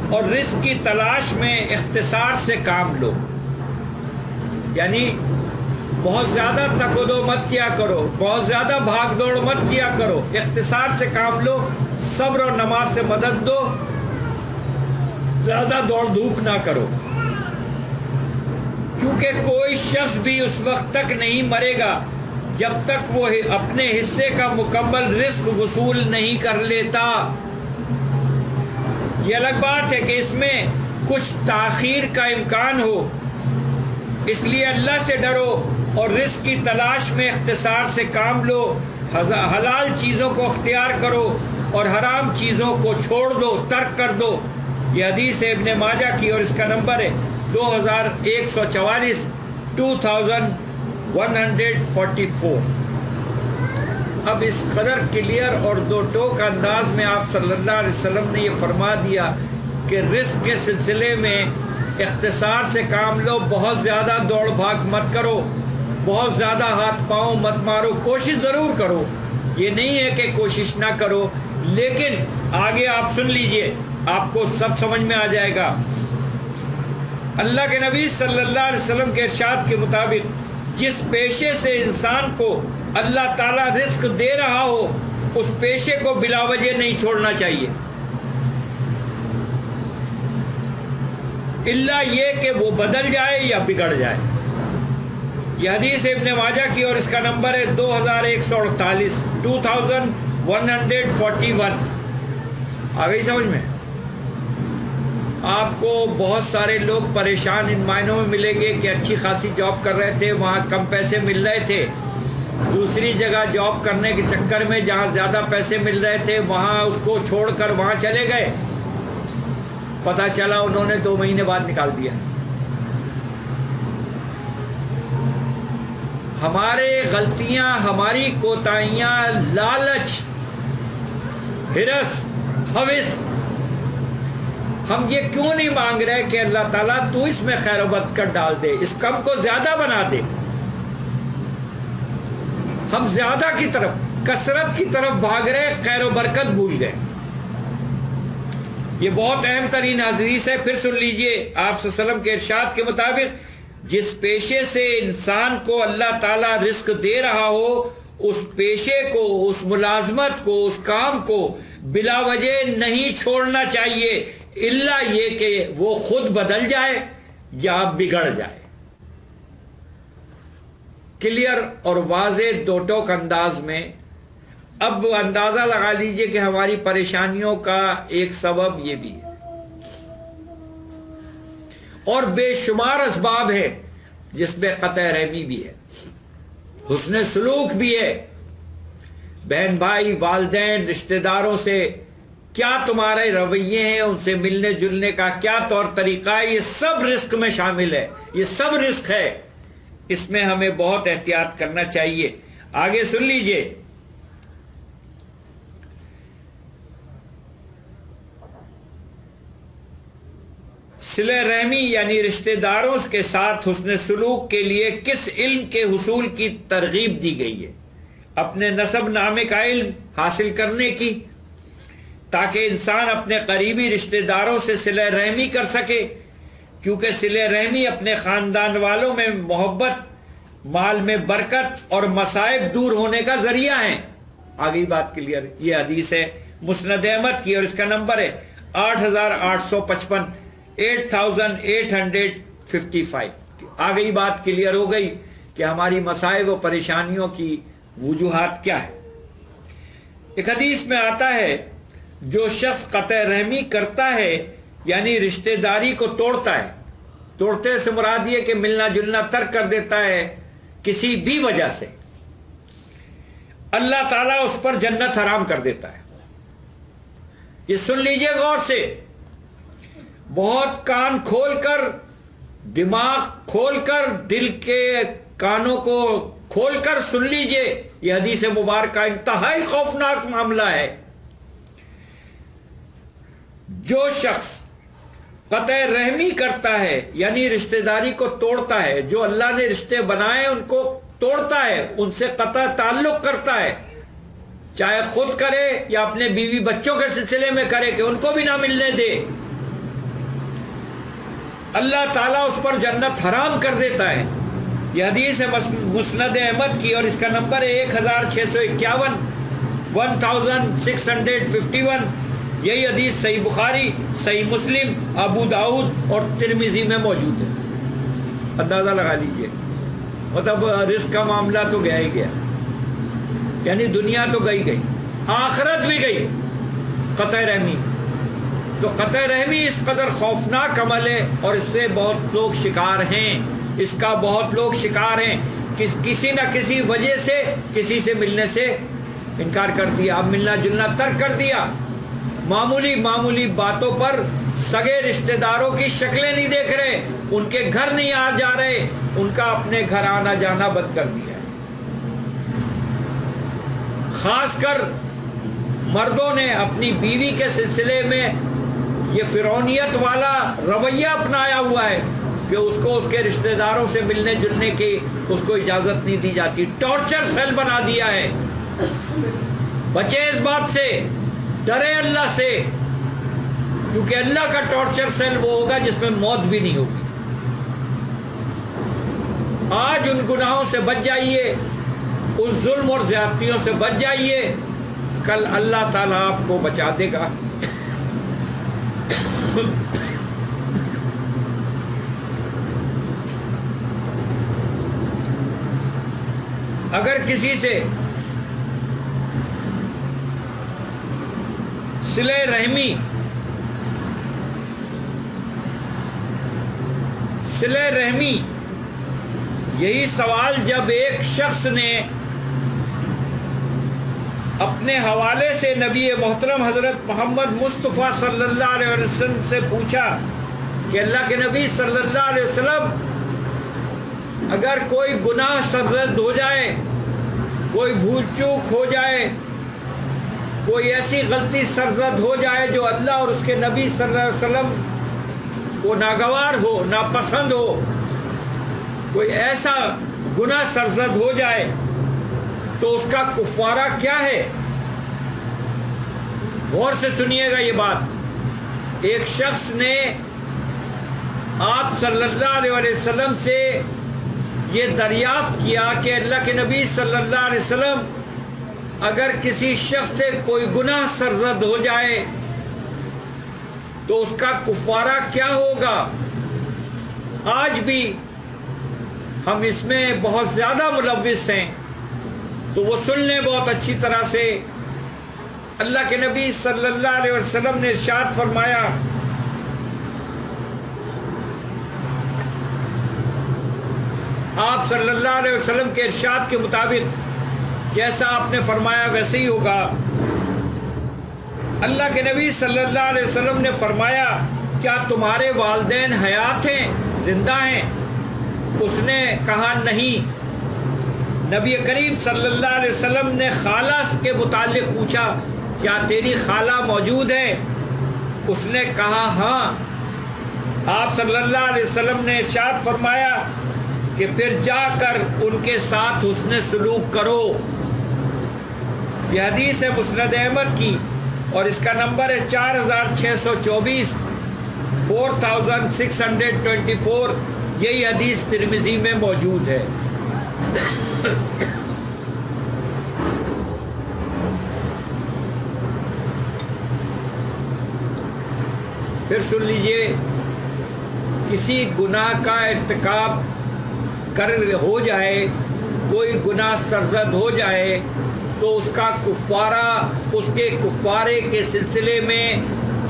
اور رزق کی تلاش میں اختصار سے کام لو۔ یعنی بہت زیادہ تک و دو مت کیا کرو، بہت زیادہ بھاگ دوڑ مت کیا کرو، اختصار سے کام لو، صبر اور نماز سے مدد دو، زیادہ دوڑ دھوپ نہ کرو، کیونکہ کوئی شخص بھی اس وقت تک نہیں مرے گا جب تک وہ اپنے حصے کا مکمل رزق وصول نہیں کر لیتا۔ یہ الگ بات ہے کہ اس میں کچھ تاخیر کا امکان ہو، اس لیے اللہ سے ڈرو اور رزق کی تلاش میں اختصار سے کام لو، حلال چیزوں کو اختیار کرو اور حرام چیزوں کو چھوڑ دو، ترک کر دو۔ یہ حدیث ہے ابن ماجہ کی اور اس کا نمبر ہے 2144، 2144۔ اب اس قدر کلیئر اور دو ٹوک انداز میں آپ صلی اللہ علیہ وسلم نے یہ فرما دیا کہ رزق کے سلسلے میں اختصار سے کام لو، بہت زیادہ دوڑ بھاگ مت کرو، بہت زیادہ ہاتھ پاؤں مت مارو، کوشش ضرور کرو، یہ نہیں ہے کہ کوشش نہ کرو، لیکن آگے آپ سن لیجئے، آپ کو سب سمجھ میں آ جائے گا۔ اللہ کے نبی صلی اللہ علیہ وسلم کے ارشاد کے مطابق جس پیشے سے انسان کو اللہ تعالیٰ رزق دے رہا ہو اس پیشے کو بلا وجہ نہیں چھوڑنا چاہیے، الا یہ کہ وہ بدل جائے یا بگڑ جائے۔ یہ حدیث ابن ماجہ کی اور اس کا نمبر ہے 2148، 2141۔ آ گئی سمجھ میں؟ آپ کو بہت سارے لوگ پریشان ان معنوں میں ملیں گے کہ اچھی خاصی جاب کر رہے تھے، وہاں کم پیسے مل رہے تھے، دوسری جگہ جاب کرنے کے چکر میں جہاں زیادہ پیسے مل رہے تھے وہاں اس کو چھوڑ کر وہاں چلے گئے، پتہ چلا انہوں نے 2 مہینے بعد نکال دیا۔ ہمارے غلطیاں، ہماری کوتاہیاں، لالچ، ہرس، ہوس، ہم یہ کیوں نہیں مانگ رہے کہ اللہ تعالیٰ تو اس میں خیر و برکت ڈال دے، اس کم کو زیادہ بنا دے۔ ہم زیادہ کی طرف، کثرت کی طرف بھاگ رہے، خیر و برکت بھول گئے۔ یہ بہت اہم ترین حدیث ہے، پھر سن لیجئے۔ آپ صلی اللہ علیہ وسلم کے ارشاد کے مطابق جس پیشے سے انسان کو اللہ تعالیٰ رزق دے رہا ہو اس پیشے کو، اس ملازمت کو، اس کام کو بلا وجہ نہیں چھوڑنا چاہیے، الا یہ کہ وہ خود بدل جائے یا بگڑ جائے۔ کلیئر اور واضح دو ٹوک انداز میں اب اندازہ لگا لیجئے کہ ہماری پریشانیوں کا ایک سبب یہ بھی ہے اور بے شمار اسباب ہے جس میں قطع رحمی بھی ہے، حسن سلوک بھی ہے، بہن بھائی، والدین، رشتہ داروں سے کیا تمہارے رویے ہیں، ان سے ملنے جلنے کا کیا طور طریقہ ہے، یہ سب رزق میں شامل ہے، یہ سب رزق ہے۔ اس میں ہمیں بہت احتیاط کرنا چاہیے. آگے سن لیجئے. صلہ رحمی یعنی رشتہ داروں کے ساتھ حسن سلوک کے لیے کس علم کے حصول کی ترغیب دی گئی ہے؟ اپنے نسب نامے کا علم حاصل کرنے کی، تاکہ انسان اپنے قریبی رشتہ داروں سے صلہ رحمی کر سکے، کیونکہ صلہ رحمی اپنے خاندان والوں میں محبت، مال میں برکت اور مصائب دور ہونے کا ذریعہ ہیں. آگئی بات کلیئر. یہ حدیث ہے مسند احمد کی اور اس کا نمبر ہے 8855 8855. آگئی بات کلیئر ہو گئی کہ ہماری مصائب و پریشانیوں کی وجوہات کیا ہے. ایک حدیث میں آتا ہے جو شخص قطع رحمی کرتا ہے یعنی رشتہ داری کو توڑتا ہے، توڑتے سے مراد یہ کہ ملنا جلنا ترک کر دیتا ہے کسی بھی وجہ سے، اللہ تعالیٰ اس پر جنت حرام کر دیتا ہے. یہ سن لیجئے غور سے، بہت کان کھول کر، دماغ کھول کر، دل کے کانوں کو کھول کر سن لیجئے. یہ حدیث مبارکہ انتہائی خوفناک معاملہ ہے. جو شخص قطع رحمی کرتا ہے یعنی رشتہ داری کو توڑتا ہے، جو اللہ نے رشتے بنائے ان کو توڑتا ہے، ان سے قطع تعلق کرتا ہے، چاہے خود کرے یا اپنے بیوی بچوں کے سلسلے میں کرے کہ ان کو بھی نہ ملنے دے، اللہ تعالیٰ اس پر جنت حرام کر دیتا ہے. یہ حدیث ہے مسند احمد کی اور اس کا نمبر ہے 1651 1651. یہی حدیث صحیح بخاری، صحیح مسلم، ابو داؤد اور ترمذی میں موجود ہے. اندازہ لگا لیجئے، مطلب رزق کا معاملہ تو گیا ہی گیا، یعنی دنیا تو گئی گئی، آخرت بھی گئی. قطع رحمی تو قطع رحمی اس قدر خوفناک عمل ہے اور اس سے بہت لوگ شکار ہیں، اس کا بہت لوگ شکار ہیں. کسی نہ کسی وجہ سے کسی سے ملنے سے انکار کر دیا، اب ملنا جلنا ترک کر دیا. معمولی باتوں پر سگے رشتہ داروں کی شکلیں نہیں دیکھ رہے، ان کے گھر نہیں آ جا رہے، ان کا اپنے گھر آنا جانا بند کر دیا ہے. خاص کر مردوں نے اپنی بیوی کے سلسلے میں یہ فرعونیت والا رویہ اپنایا ہوا ہے کہ اس کو اس کے رشتہ داروں سے ملنے جلنے کی اس کو اجازت نہیں دی جاتی. ٹارچر سیل بنا دیا ہے. بچے اس بات سے، ڈرے اللہ سے، کیونکہ اللہ کا ٹارچر سیل وہ ہوگا جس میں موت بھی نہیں ہوگی. آج ان گناہوں سے بچ جائیے، ان ظلم اور زیادتیوں سے بچ جائیے، کل اللہ تعالیٰ آپ کو بچا دے گا. اگر کسی سے صلہ رحمی یہی سوال جب ایک شخص نے اپنے حوالے سے نبی محترم حضرت محمد مصطفیٰ صلی اللہ علیہ وسلم سے پوچھا کہ اللہ کے نبی صلی اللہ علیہ وسلم، اگر کوئی گناہ سرزد ہو جائے، کوئی بھول چوک ہو جائے، کوئی ایسی غلطی سرزد ہو جائے جو اللہ اور اس کے نبی صلی اللہ علیہ وسلم کو ناگوار ہو، ناپسند ہو، کوئی ایسا گناہ سرزد ہو جائے تو اس کا کفارہ کیا ہے؟ غور سے سنیے گا یہ بات. ایک شخص نے آپ صلی اللہ علیہ وسلم سے یہ دریافت کیا کہ اللہ کے نبی صلی اللہ علیہ وسلم، اگر کسی شخص سے کوئی گناہ سرزد ہو جائے تو اس کا کفارہ کیا ہوگا؟ آج بھی ہم اس میں بہت زیادہ ملوث ہیں، تو وہ سن لیں بہت اچھی طرح سے. اللہ کے نبی صلی اللہ علیہ وسلم نے ارشاد فرمایا، آپ صلی اللہ علیہ وسلم کے ارشاد کے مطابق جیسا آپ نے فرمایا ویسے ہی ہوگا. اللہ کے نبی صلی اللہ علیہ وسلم نے فرمایا، کیا تمہارے والدین حیات ہیں، زندہ ہیں؟ اس نے کہا نہیں. نبی کریم صلی اللہ علیہ وسلم نے خالہ کے متعلق پوچھا کیا تیری خالہ موجود ہے؟ اس نے کہا ہاں. آپ صلی اللہ علیہ وسلم نے ارشاد فرمایا کہ پھر جا کر ان کے ساتھ حسن سلوک کرو. یہ حدیث ہے مسند احمد کی اور اس کا نمبر ہے 4624 4624. یہی حدیث ترمذی میں موجود ہے. پھر سن لیجئے، کسی گناہ کا ارتکاب ہو جائے، کوئی گناہ سرزد ہو جائے تو اس کا کفارہ، اس کے کفارے کے سلسلے میں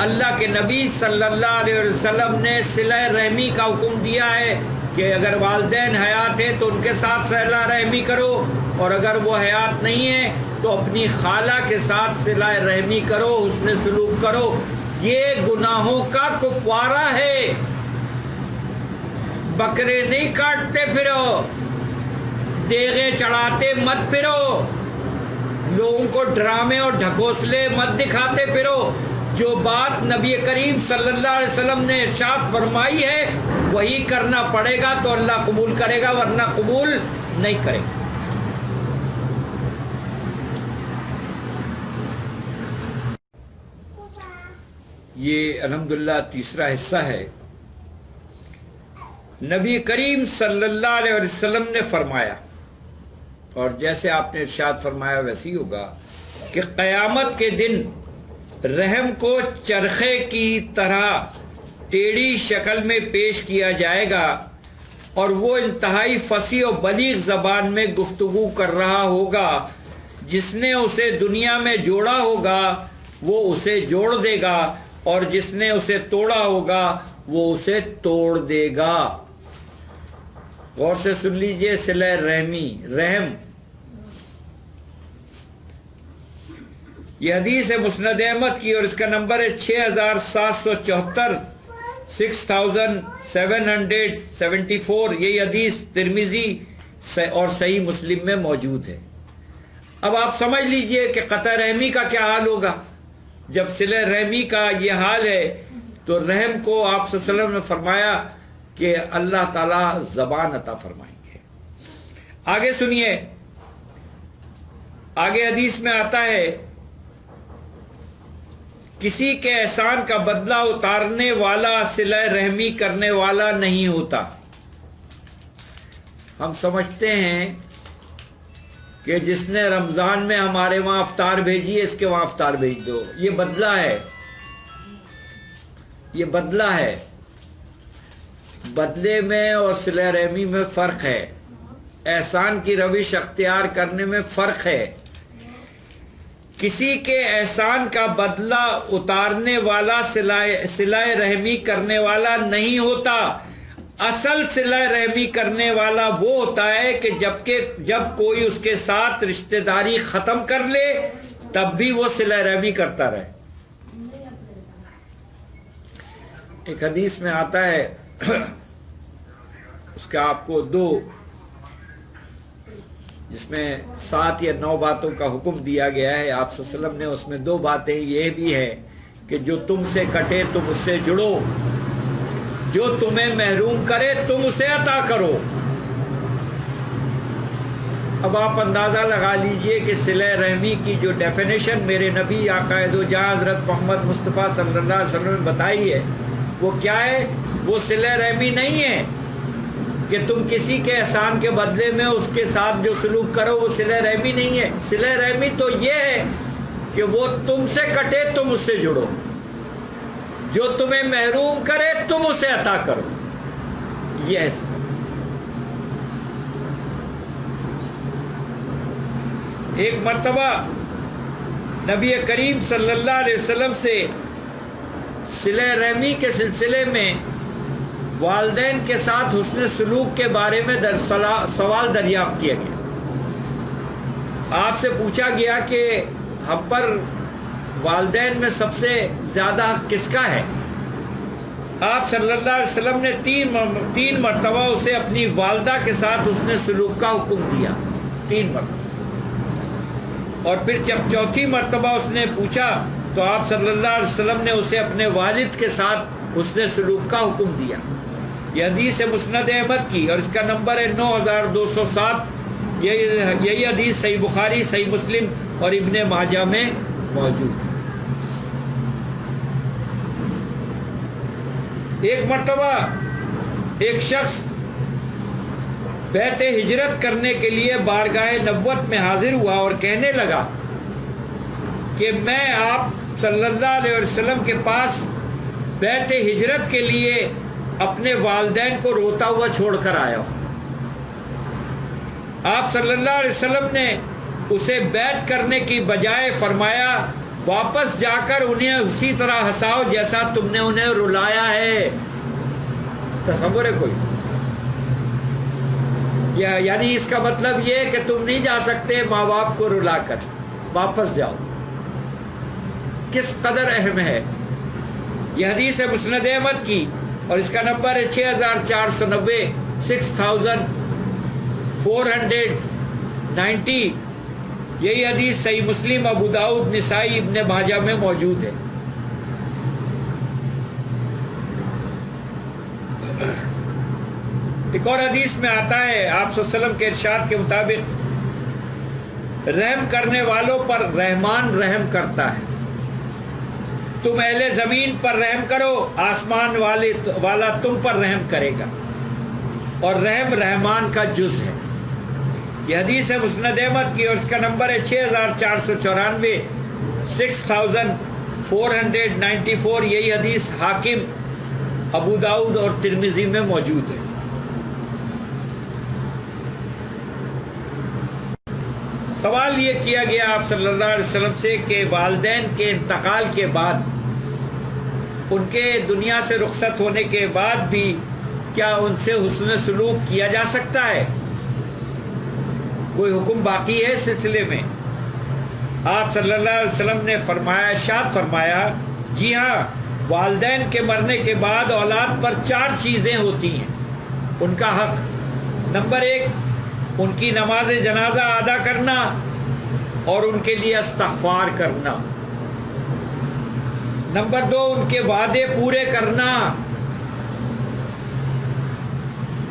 اللہ کے نبی صلی اللہ علیہ وسلم نے صلہ رحمی کا حکم دیا ہے کہ اگر والدین حیات ہیں تو ان کے ساتھ صلہ رحمی کرو، اور اگر وہ حیات نہیں ہیں تو اپنی خالہ کے ساتھ صلہ رحمی کرو، حسن سلوک کرو. یہ گناہوں کا کفارہ ہے. بکرے نہیں کاٹتے پھرو، دیغے چڑھاتے مت پھرو، لوگوں کو ڈرامے اور ڈھکوسلے مت دکھاتے پھرو. جو بات نبی کریم صلی اللہ علیہ وسلم نے ارشاد فرمائی ہے وہی کرنا پڑے گا تو اللہ قبول کرے گا، ورنہ قبول نہیں کرے گا. یہ الحمدللہ تیسرا حصہ ہے. نبی کریم صلی اللہ علیہ وسلم نے فرمایا، اور جیسے آپ نے ارشاد فرمایا ویسے ہی ہوگا، کہ قیامت کے دن رحم کو چرخے کی طرح ٹیڑھی شکل میں پیش کیا جائے گا، اور وہ انتہائی فصیح و بلیغ زبان میں گفتگو کر رہا ہوگا. جس نے اسے دنیا میں جوڑا ہوگا وہ اسے جوڑ دے گا، اور جس نے اسے توڑا ہوگا وہ اسے توڑ دے گا. غور سے سن لیجئے، صلہ رحمی، رحم. یہ حدیث ہے مسند احمد کی اور اس کا نمبر ہے 6774 6774. یہی حدیث ترمذی اور صحیح مسلم میں موجود ہے. اب آپ سمجھ لیجئے کہ قطع رحمی کا کیا حال ہوگا. جب صلہ رحمی کا یہ حال ہے تو رحم کو آپ صلی اللہ علیہ وسلم نے فرمایا کہ اللہ تعالیٰ زبان عطا فرمائیں گے. آگے سنیے، آگے حدیث میں آتا ہے کسی کے احسان کا بدلہ اتارنے والا صلہ رحمی کرنے والا نہیں ہوتا. ہم سمجھتے ہیں کہ جس نے رمضان میں ہمارے وہاں افطار بھیجی ہے اس کے وہاں افطار بھیج دو. یہ بدلہ ہے، یہ بدلہ ہے. بدلے میں اور صلہ رحمی میں فرق ہے. احسان کی روش اختیار کرنے میں فرق ہے. کسی کے احسان کا بدلہ اتارنے والا صلہ رحمی کرنے والا نہیں ہوتا. اصل صلہ رحمی کرنے والا وہ ہوتا ہے کہ جب کوئی اس کے ساتھ رشتہ داری ختم کر لے تب بھی وہ صلہ رحمی کرتا رہے. ایک حدیث میں آتا ہے، اس کا آپ کو جس میں 7 یا 9 باتوں کا حکم دیا گیا ہے. آپ صلی اللہ علیہ وسلم نے اس میں 2 باتیں یہ بھی ہے کہ جو تم سے کٹے تم اس سے جڑو، جو تمہیں محروم کرے تم اسے عطا کرو. اب آپ اندازہ لگا لیجئے کہ صلہ رحمی کی جو ڈیفینیشن میرے نبی آقا دو جہاں حضرت محمد مصطفیٰ صلی اللہ علیہ وسلم نے بتائی ہے وہ کیا ہے. وہ صلہ رحمی نہیں ہے کہ تم کسی کے احسان کے بدلے میں اس کے ساتھ جو سلوک کرو، وہ صلہ رحمی نہیں ہے. صلہ رحمی تو یہ ہے کہ وہ تم سے کٹے تم اس سے جڑو، جو تمہیں محروم کرے تم اسے عطا کرو. یہ ہے. ایک مرتبہ نبی کریم صلی اللہ علیہ وسلم سے صلہ رحمی کے سلسلے میں والدین کے ساتھ حسن سلوک کے بارے میں سوال دریافت کیا گیا. آپ سے پوچھا گیا کہ ہم پر والدین میں سب سے زیادہ حق کس کا ہے؟ آپ صلی اللہ علیہ وسلم نے تین مرتبہ اسے اپنی والدہ کے ساتھ اس نے سلوک کا حکم دیا، 3 مرتبہ، اور پھر جب چوتھی مرتبہ اس نے پوچھا تو آپ صلی اللہ علیہ وسلم نے اسے اپنے والد کے ساتھ اس نے سلوک کا حکم دیا۔ یہ حدیث ہے مسند احمد کی اور اس کا نمبر ہے 9207۔ یہی حدیث صحیح بخاری، صحیح مسلم اور ابن ماجہ میں موجود ہے۔ ایک مرتبہ ایک شخص بیعت ہجرت کرنے کے لیے بارگاہ نبوت میں حاضر ہوا اور کہنے لگا کہ میں آپ صلی اللہ علیہ وسلم کے پاس بیعت ہجرت کے لیے اپنے والدین کو روتا ہوا چھوڑ کر آیا ہوں۔ آپ صلی اللہ علیہ وسلم نے اسے بیعت کرنے کی بجائے فرمایا واپس جا کر انہیں اسی طرح ہنساؤ جیسا تم نے انہیں رلایا ہے۔ تصور ہے کوئی؟ یعنی اس کا مطلب یہ کہ تم نہیں جا سکتے ماں باپ کو رلا کر، واپس جاؤ۔ کس قدر اہم ہے یہ حدیث ہے مسند احمد کی اور اس کا نمبر ہے 6490، 6490۔ یہی حدیث صحیح مسلم، ابو داؤد، نسائی، ابن ماجہ میں موجود ہے۔ ایک اور حدیث میں آتا ہے آپ صلی اللہ علیہ وسلم کے ارشاد کے مطابق رحم کرنے والوں پر رحمان رحم کرتا ہے۔ تم اہل زمین پر رحم کرو، آسمان والا تم پر رحم کرے گا، اور رحم رحمان کا جز ہے۔ یہ حدیث ہے مسند احمد کی اور اس کا نمبر ہے 6494، 6494۔ یہی حدیث حاکم، ابو داؤد اور ترمذی میں موجود ہے۔ سوال یہ کیا گیا آپ صلی اللہ علیہ وسلم سے کہ والدین کے انتقال کے بعد، ان کے دنیا سے رخصت ہونے کے بعد بھی کیا ان سے حسن سلوک کیا جا سکتا ہے؟ کوئی حکم باقی ہے اس سلسلے میں؟ آپ صلی اللہ علیہ وسلم نے ارشاد فرمایا جی ہاں، والدین کے مرنے کے بعد اولاد پر 4 چیزیں ہوتی ہیں ان کا حق۔ نمبر 1، ان کی نماز جنازہ ادا کرنا اور ان کے لیے استغفار کرنا۔ نمبر 2، ان کے وعدے پورے کرنا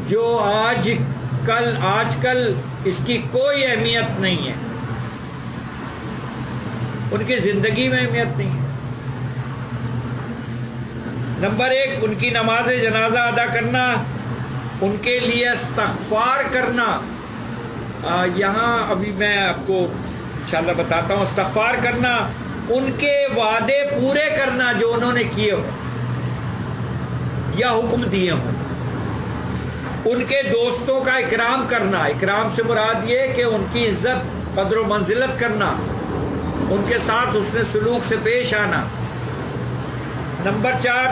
جو آج کل اس کی کوئی اہمیت نہیں ہے، ان کی زندگی میں اہمیت نہیں ہے۔ نمبر 1، ان کی نماز جنازہ ادا کرنا، ان کے لیے استغفار کرنا۔ یہاں ابھی میں آپ کو انشاءاللہ بتاتا ہوں۔ استغفار کرنا، ان کے وعدے پورے کرنا جو انہوں نے کیے ہوں یا حکم دیے ہوں، ان کے دوستوں کا اکرام کرنا۔ اکرام سے مراد یہ کہ ان کی عزت، قدر و منزلت کرنا، ان کے ساتھ حسن سلوک سے پیش آنا۔ نمبر 4،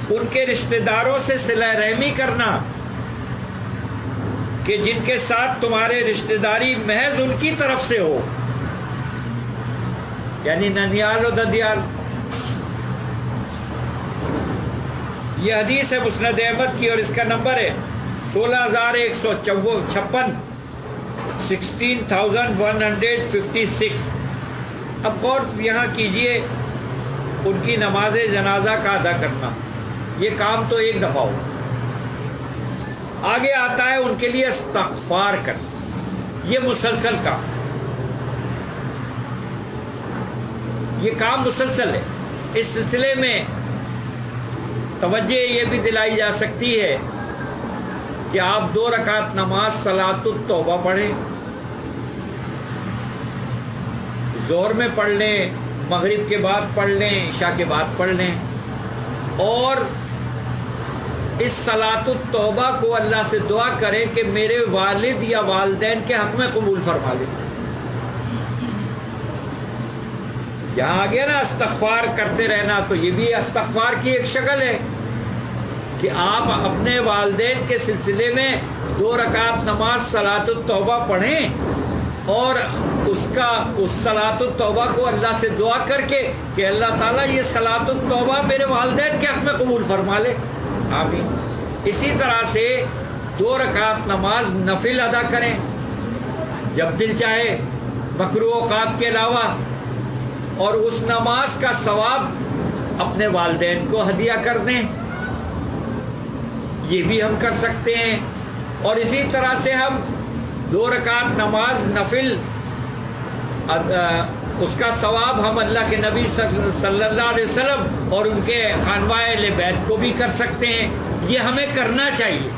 ان کے رشتہ داروں سے صلہ رحمی کرنا کہ جن کے ساتھ تمہارے رشتہ داری محض ان کی طرف سے ہو، یعنی ننیال و ددیال۔ یہ حدیث ہے مسند احمد کی اور اس کا نمبر ہے 16156، 16156۔ اب غور یہاں کیجئے، ان کی نماز جنازہ کا ادا کرنا، یہ کام تو ایک دفعہ ہو۔ آگے آتا ہے ان کے لیے استغفار کرنا، یہ مسلسل کام، یہ کام مسلسل ہے۔ اس سلسلے میں توجہ یہ بھی دلائی جا سکتی ہے کہ آپ 2 رکعت نماز صلاۃ التوبہ پڑھیں، ظہر میں پڑھ لیں، مغرب کے بعد پڑھ لیں، عشاء کے بعد پڑھ لیں، اور اس صلاۃ التوبہ کو اللہ سے دعا کریں کہ میرے والد یا والدین کے حق میں قبول فرما لیں۔ یہاں آ گیا نا استغفار کرتے رہنا، تو یہ بھی استغفار کی ایک شکل ہے کہ آپ اپنے والدین کے سلسلے میں 2 رکعت نماز صلاۃ التوبہ پڑھیں اور اس صلاۃ التوبہ کو اللہ سے دعا کر کے کہ اللہ تعالیٰ یہ صلاۃ التوبہ میرے والدین کے حق میں قبول فرما لے، آمین۔ اسی طرح سے 2 رکعت نماز نفل ادا کریں جب دل چاہے، مکروہ اوقات کے علاوہ، اور اس نماز کا ثواب اپنے والدین کو ہدیہ کر دیں، یہ بھی ہم کر سکتے ہیں۔ اور اسی طرح سے ہم 2 رکعت نماز نفل اس کا ثواب ہم اللہ کے نبی صلی اللہ علیہ وسلم اور ان کے خانواہ اہل بیت کو بھی کر سکتے ہیں۔ یہ ہمیں کرنا چاہیے۔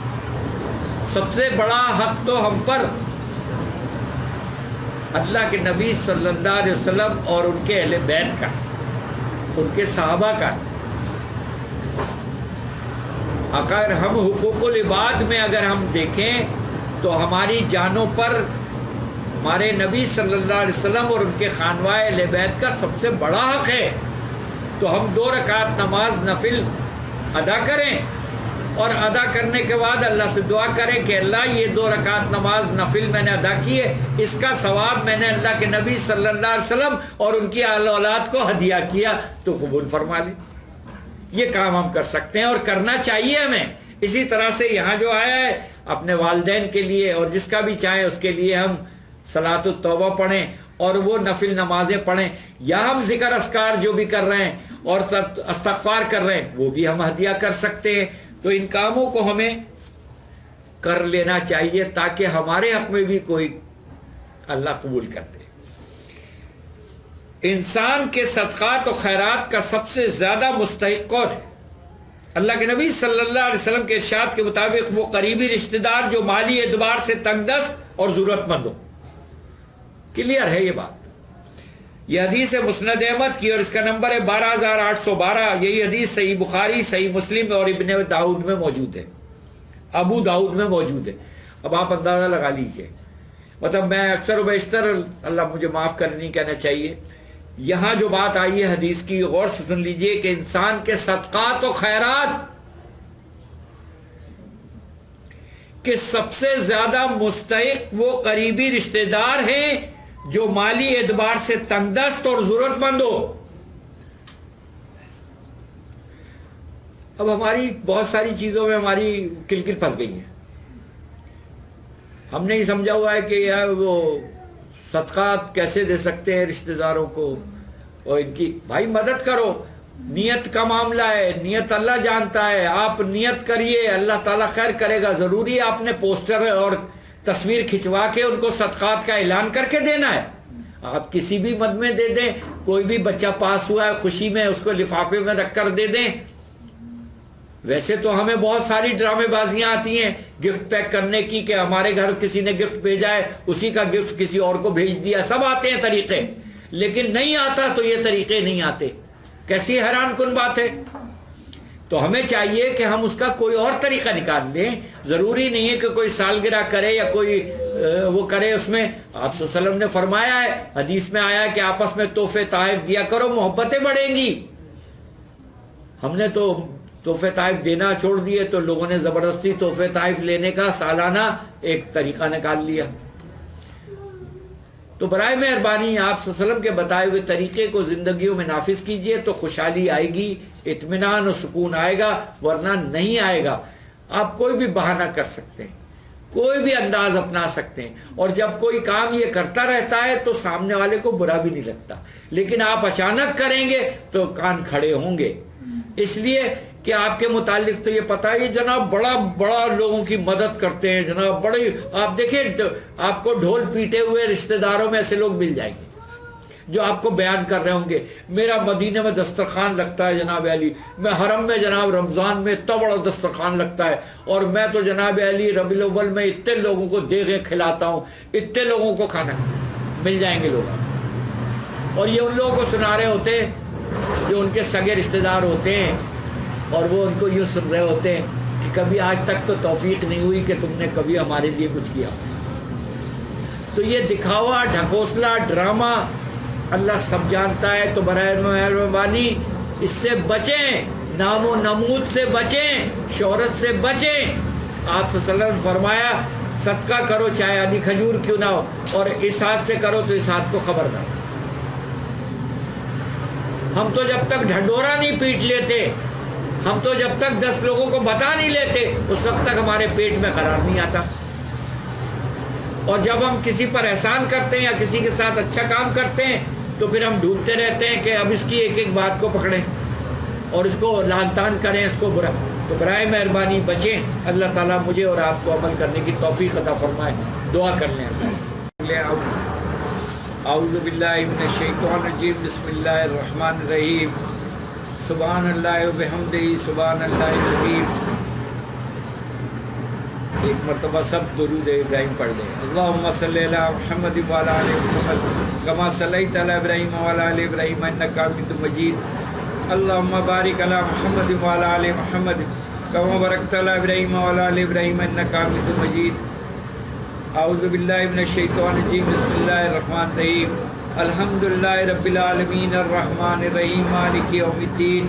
سب سے بڑا حق تو ہم پر اللہ کے نبی صلی اللہ علیہ وسلم اور ان کے اہل بیت کا، ان کے صحابہ کا۔ اگر ہم حقوق العباد میں اگر ہم دیکھیں تو ہماری جانوں پر ہمارے نبی صلی اللہ علیہ وسلم اور ان کے خانواہ اہل بیت کا سب سے بڑا حق ہے، تو ہم 2 رکعت نماز نفل ادا کریں، اور ادا کرنے کے بعد اللہ سے دعا کریں کہ اللہ یہ 2 رکعت نماز نفل میں نے ادا کی ہے، اس کا ثواب میں نے اللہ کے نبی صلی اللہ علیہ وسلم اور ان کی اہل اولاد کو ہدیہ کیا تو قبول فرما لے۔ یہ کام ہم کر سکتے ہیں اور کرنا چاہیے ہمیں۔ اسی طرح سے یہاں جو آیا ہے اپنے والدین کے لیے اور جس کا بھی چاہے اس کے لیے ہم صلاۃ التوبہ پڑھیں اور وہ نفل نمازیں پڑھیں، یا ہم ذکر اذکار جو بھی کر رہے ہیں اور استغفار کر رہے ہیں وہ بھی ہم ہدیہ کر سکتے ہیں۔ تو ان کاموں کو ہمیں کر لینا چاہیے تاکہ ہمارے حق میں بھی کوئی اللہ قبول کر دے۔ انسان کے صدقات و خیرات کا سب سے زیادہ مستحق کون ہے؟ اللہ کے نبی صلی اللہ علیہ وسلم کے ارشاد کے مطابق وہ قریبی رشتہ دار جو مالی اعتبار سے تنگ دست اور ضرورت مند ہو۔ کلیئر ہے یہ بات۔ یہ حدیث ہے مسند احمد کی اور اس کا نمبر ہے 12812۔ یہی حدیث صحیح بخاری، صحیح مسلم اور ابن داؤد میں موجود ہے، ابو داؤد میں موجود ہے۔ اب آپ اندازہ لگا لیجئے، مطلب میں اکثر و بیشتر، اللہ مجھے معاف کرنے نہیں کہنا چاہیے، یہاں جو بات آئی ہے حدیث کی غور سے سن لیجئے کہ انسان کے صدقات و خیرات کے سب سے زیادہ مستحق وہ قریبی رشتہ دار ہیں جو مالی اعتبار سے تنگ دست اور ضرورت مند ہو۔ اب ہماری بہت ساری چیزوں میں ہماری کلکل پھنس گئی ہے، ہم نے یہ سمجھا ہوا ہے کہ یار وہ صدقات کیسے دے سکتے ہیں رشتہ داروں کو، اور ان کی بھائی مدد کرو، نیت کا معاملہ ہے، نیت اللہ جانتا ہے، آپ نیت کریے، اللہ تعالیٰ خیر کرے گا۔ ضروری ہے آپ نے پوسٹر اور تصویر کھنچوا کے ان کو صدقات کا اعلان کر کے دینا ہے؟ آپ کسی بھی مد میں دے دیں، کوئی بھی بچہ پاس ہوا ہے خوشی میں اس کو لفافے میں رکھ کر دے دیں۔ ویسے تو ہمیں بہت ساری ڈرامے بازیاں آتی ہیں گفٹ پیک کرنے کی کہ ہمارے گھر کسی نے گفٹ بھیجا ہے، اسی کا گفٹ کسی اور کو بھیج دیا، سب آتے ہیں طریقے، لیکن نہیں آتا تو یہ طریقے نہیں آتے۔ کیسی حیران کن بات ہے۔ تو ہمیں چاہیے کہ ہم اس کا کوئی اور طریقہ نکال دیں۔ ضروری نہیں ہے کہ کوئی سالگرہ کرے یا کوئی وہ کرے، اس میں آپ صلی اللہ علیہ وسلم نے فرمایا ہے، حدیث میں آیا ہے کہ آپس میں تحفے تحائف دیا کرو، محبتیں بڑھیں گی۔ ہم نے تو تحفے تحائف دینا چھوڑ دیے تو لوگوں نے زبردستی تحفے تحائف لینے کا سالانہ ایک طریقہ نکال لیا۔ تو برائے مہربانی آپ صلی اللہ علیہ وسلم کے بتائے ہوئے طریقے کو زندگیوں میں نافذ کیجئے تو خوشحالی آئے گی، اطمینان و سکون آئے گا، ورنہ نہیں آئے گا۔ آپ کوئی بھی بہانہ کر سکتے ہیں، کوئی بھی انداز اپنا سکتے ہیں، اور جب کوئی کام یہ کرتا رہتا ہے تو سامنے والے کو برا بھی نہیں لگتا، لیکن آپ اچانک کریں گے تو کان کھڑے ہوں گے۔ اس لیے کہ آپ کے متعلق تو یہ پتا ہے جناب بڑا لوگوں کی مدد کرتے ہیں جناب، بڑے آپ دیکھیں آپ کو ڈھول پیٹے ہوئے رشتہ داروں میں ایسے لوگ مل جائیں گے جو آپ کو بیان کر رہے ہوں گے، میرا مدینے میں دسترخوان لگتا ہے جناب علی، میں حرم میں جناب رمضان میں اتنا بڑا دسترخوان لگتا ہے، اور میں تو جناب علی ربیع الاول میں اتنے لوگوں کو دیگیں کھلاتا ہوں، اتنے لوگوں کو کھانا مل جائیں گے لوگ۔ اور یہ ان لوگوں کو سنا رہے ہوتے ہیں جو ان کے سگے رشتہ دار ہوتے ہیں، اور وہ ان کو یوں سن رہے ہوتے ہیں کہ کبھی آج تک تو توفیق نہیں ہوئی کہ تم نے کبھی ہمارے لیے کچھ کیا۔ تو یہ دکھاوا، ڈھکوسلا، ڈرامہ اللہ سب جانتا ہے، تو برائے مہربانی اس سے بچیں، نام و نمود سے بچیں، شہرت سے بچیں۔ آپ صلی اللہ علیہ وسلم نے فرمایا صدقہ کرو چاہے آدھی کھجور کیوں نہ ہو، اور اس ہاتھ سے کرو تو اس ہاتھ کو خبردار۔ ہم تو جب تک ڈھنڈورا نہیں پیٹ لیتے، ہم تو جب تک 10 لوگوں کو بتا نہیں لیتے، اس وقت تک ہمارے پیٹ میں قرار نہیں آتا۔ اور جب ہم کسی پر احسان کرتے ہیں یا کسی کے ساتھ اچھا کام کرتے ہیں تو پھر ہم ڈھونڈتے رہتے ہیں کہ اب اس کی ایک ایک بات کو پکڑیں اور اس کو لعن طعن کریں، اس کو برا۔ تو برائے مہربانی بچیں۔ اللہ تعالیٰ مجھے اور آپ کو عمل کرنے کی توفیق عطا فرمائے۔ دعا کر لیں۔ اعوذ باللہ من الشیطان الرجیم، بسم اللہ الرحمن الرحیم، سبحان اللہ وبحمدہ سبحان اللہ العظیم۔ ایک مرتبہ سب درود ابراہیم پڑھ لیں۔ اللہم صلی علی محمد وعلی آل محمد کما صلیت علی ابراہیم وعلی آل ابراہیم انک حمید مجید۔ اللہم بارک علی محمد وعلی آل محمد کما بارکت علی ابراہیم وعلی آل ابراہیم انک حمید مجید۔ اعوذ باللہ من الشیطان الرجیم، بسم اللہ الرحمن الرحیم، الحمدللہ رب العالمین الرحمن الرحیم مالک یوم الدین،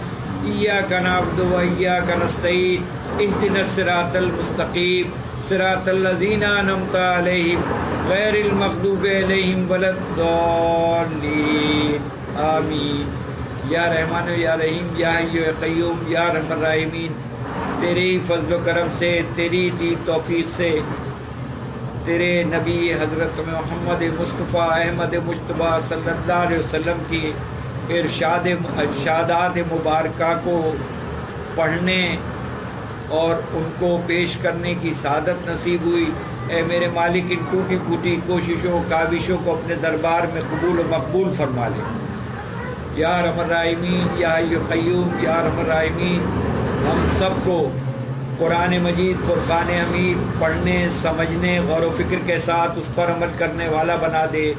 ایاک نعبد و ایاک نستعین، اہدنا الصراط المستقیم صراط الذین انعمت علیہم غیر المغضوب علیہم ولا الضالین آمین۔ یا رحمان یا رحیم یا حی یا قیوم یا ارحم الراحمین، تیرے فضل و کرم سے، تیری دی توفیق سے، تیرے نبی حضرت محمد مصطفیٰ احمد مجتبیٰ صلی اللہ علیہ وسلم کی ارشادات مبارکہ کو پڑھنے اور ان کو پیش کرنے کی سعادت نصیب ہوئی۔ اے میرے مالک، ان ٹوٹی پھوٹی کوششوں کاوشوں کو اپنے دربار میں قبول و مقبول فرما لے۔ یا ارحم الراحمین یا حی قیوم یا ارحم الراحمین، ہم سب کو قرآن مجید فرقان حمید پڑھنے سمجھنے غور و فکر کے ساتھ اس پر عمل کرنے والا بنا دے،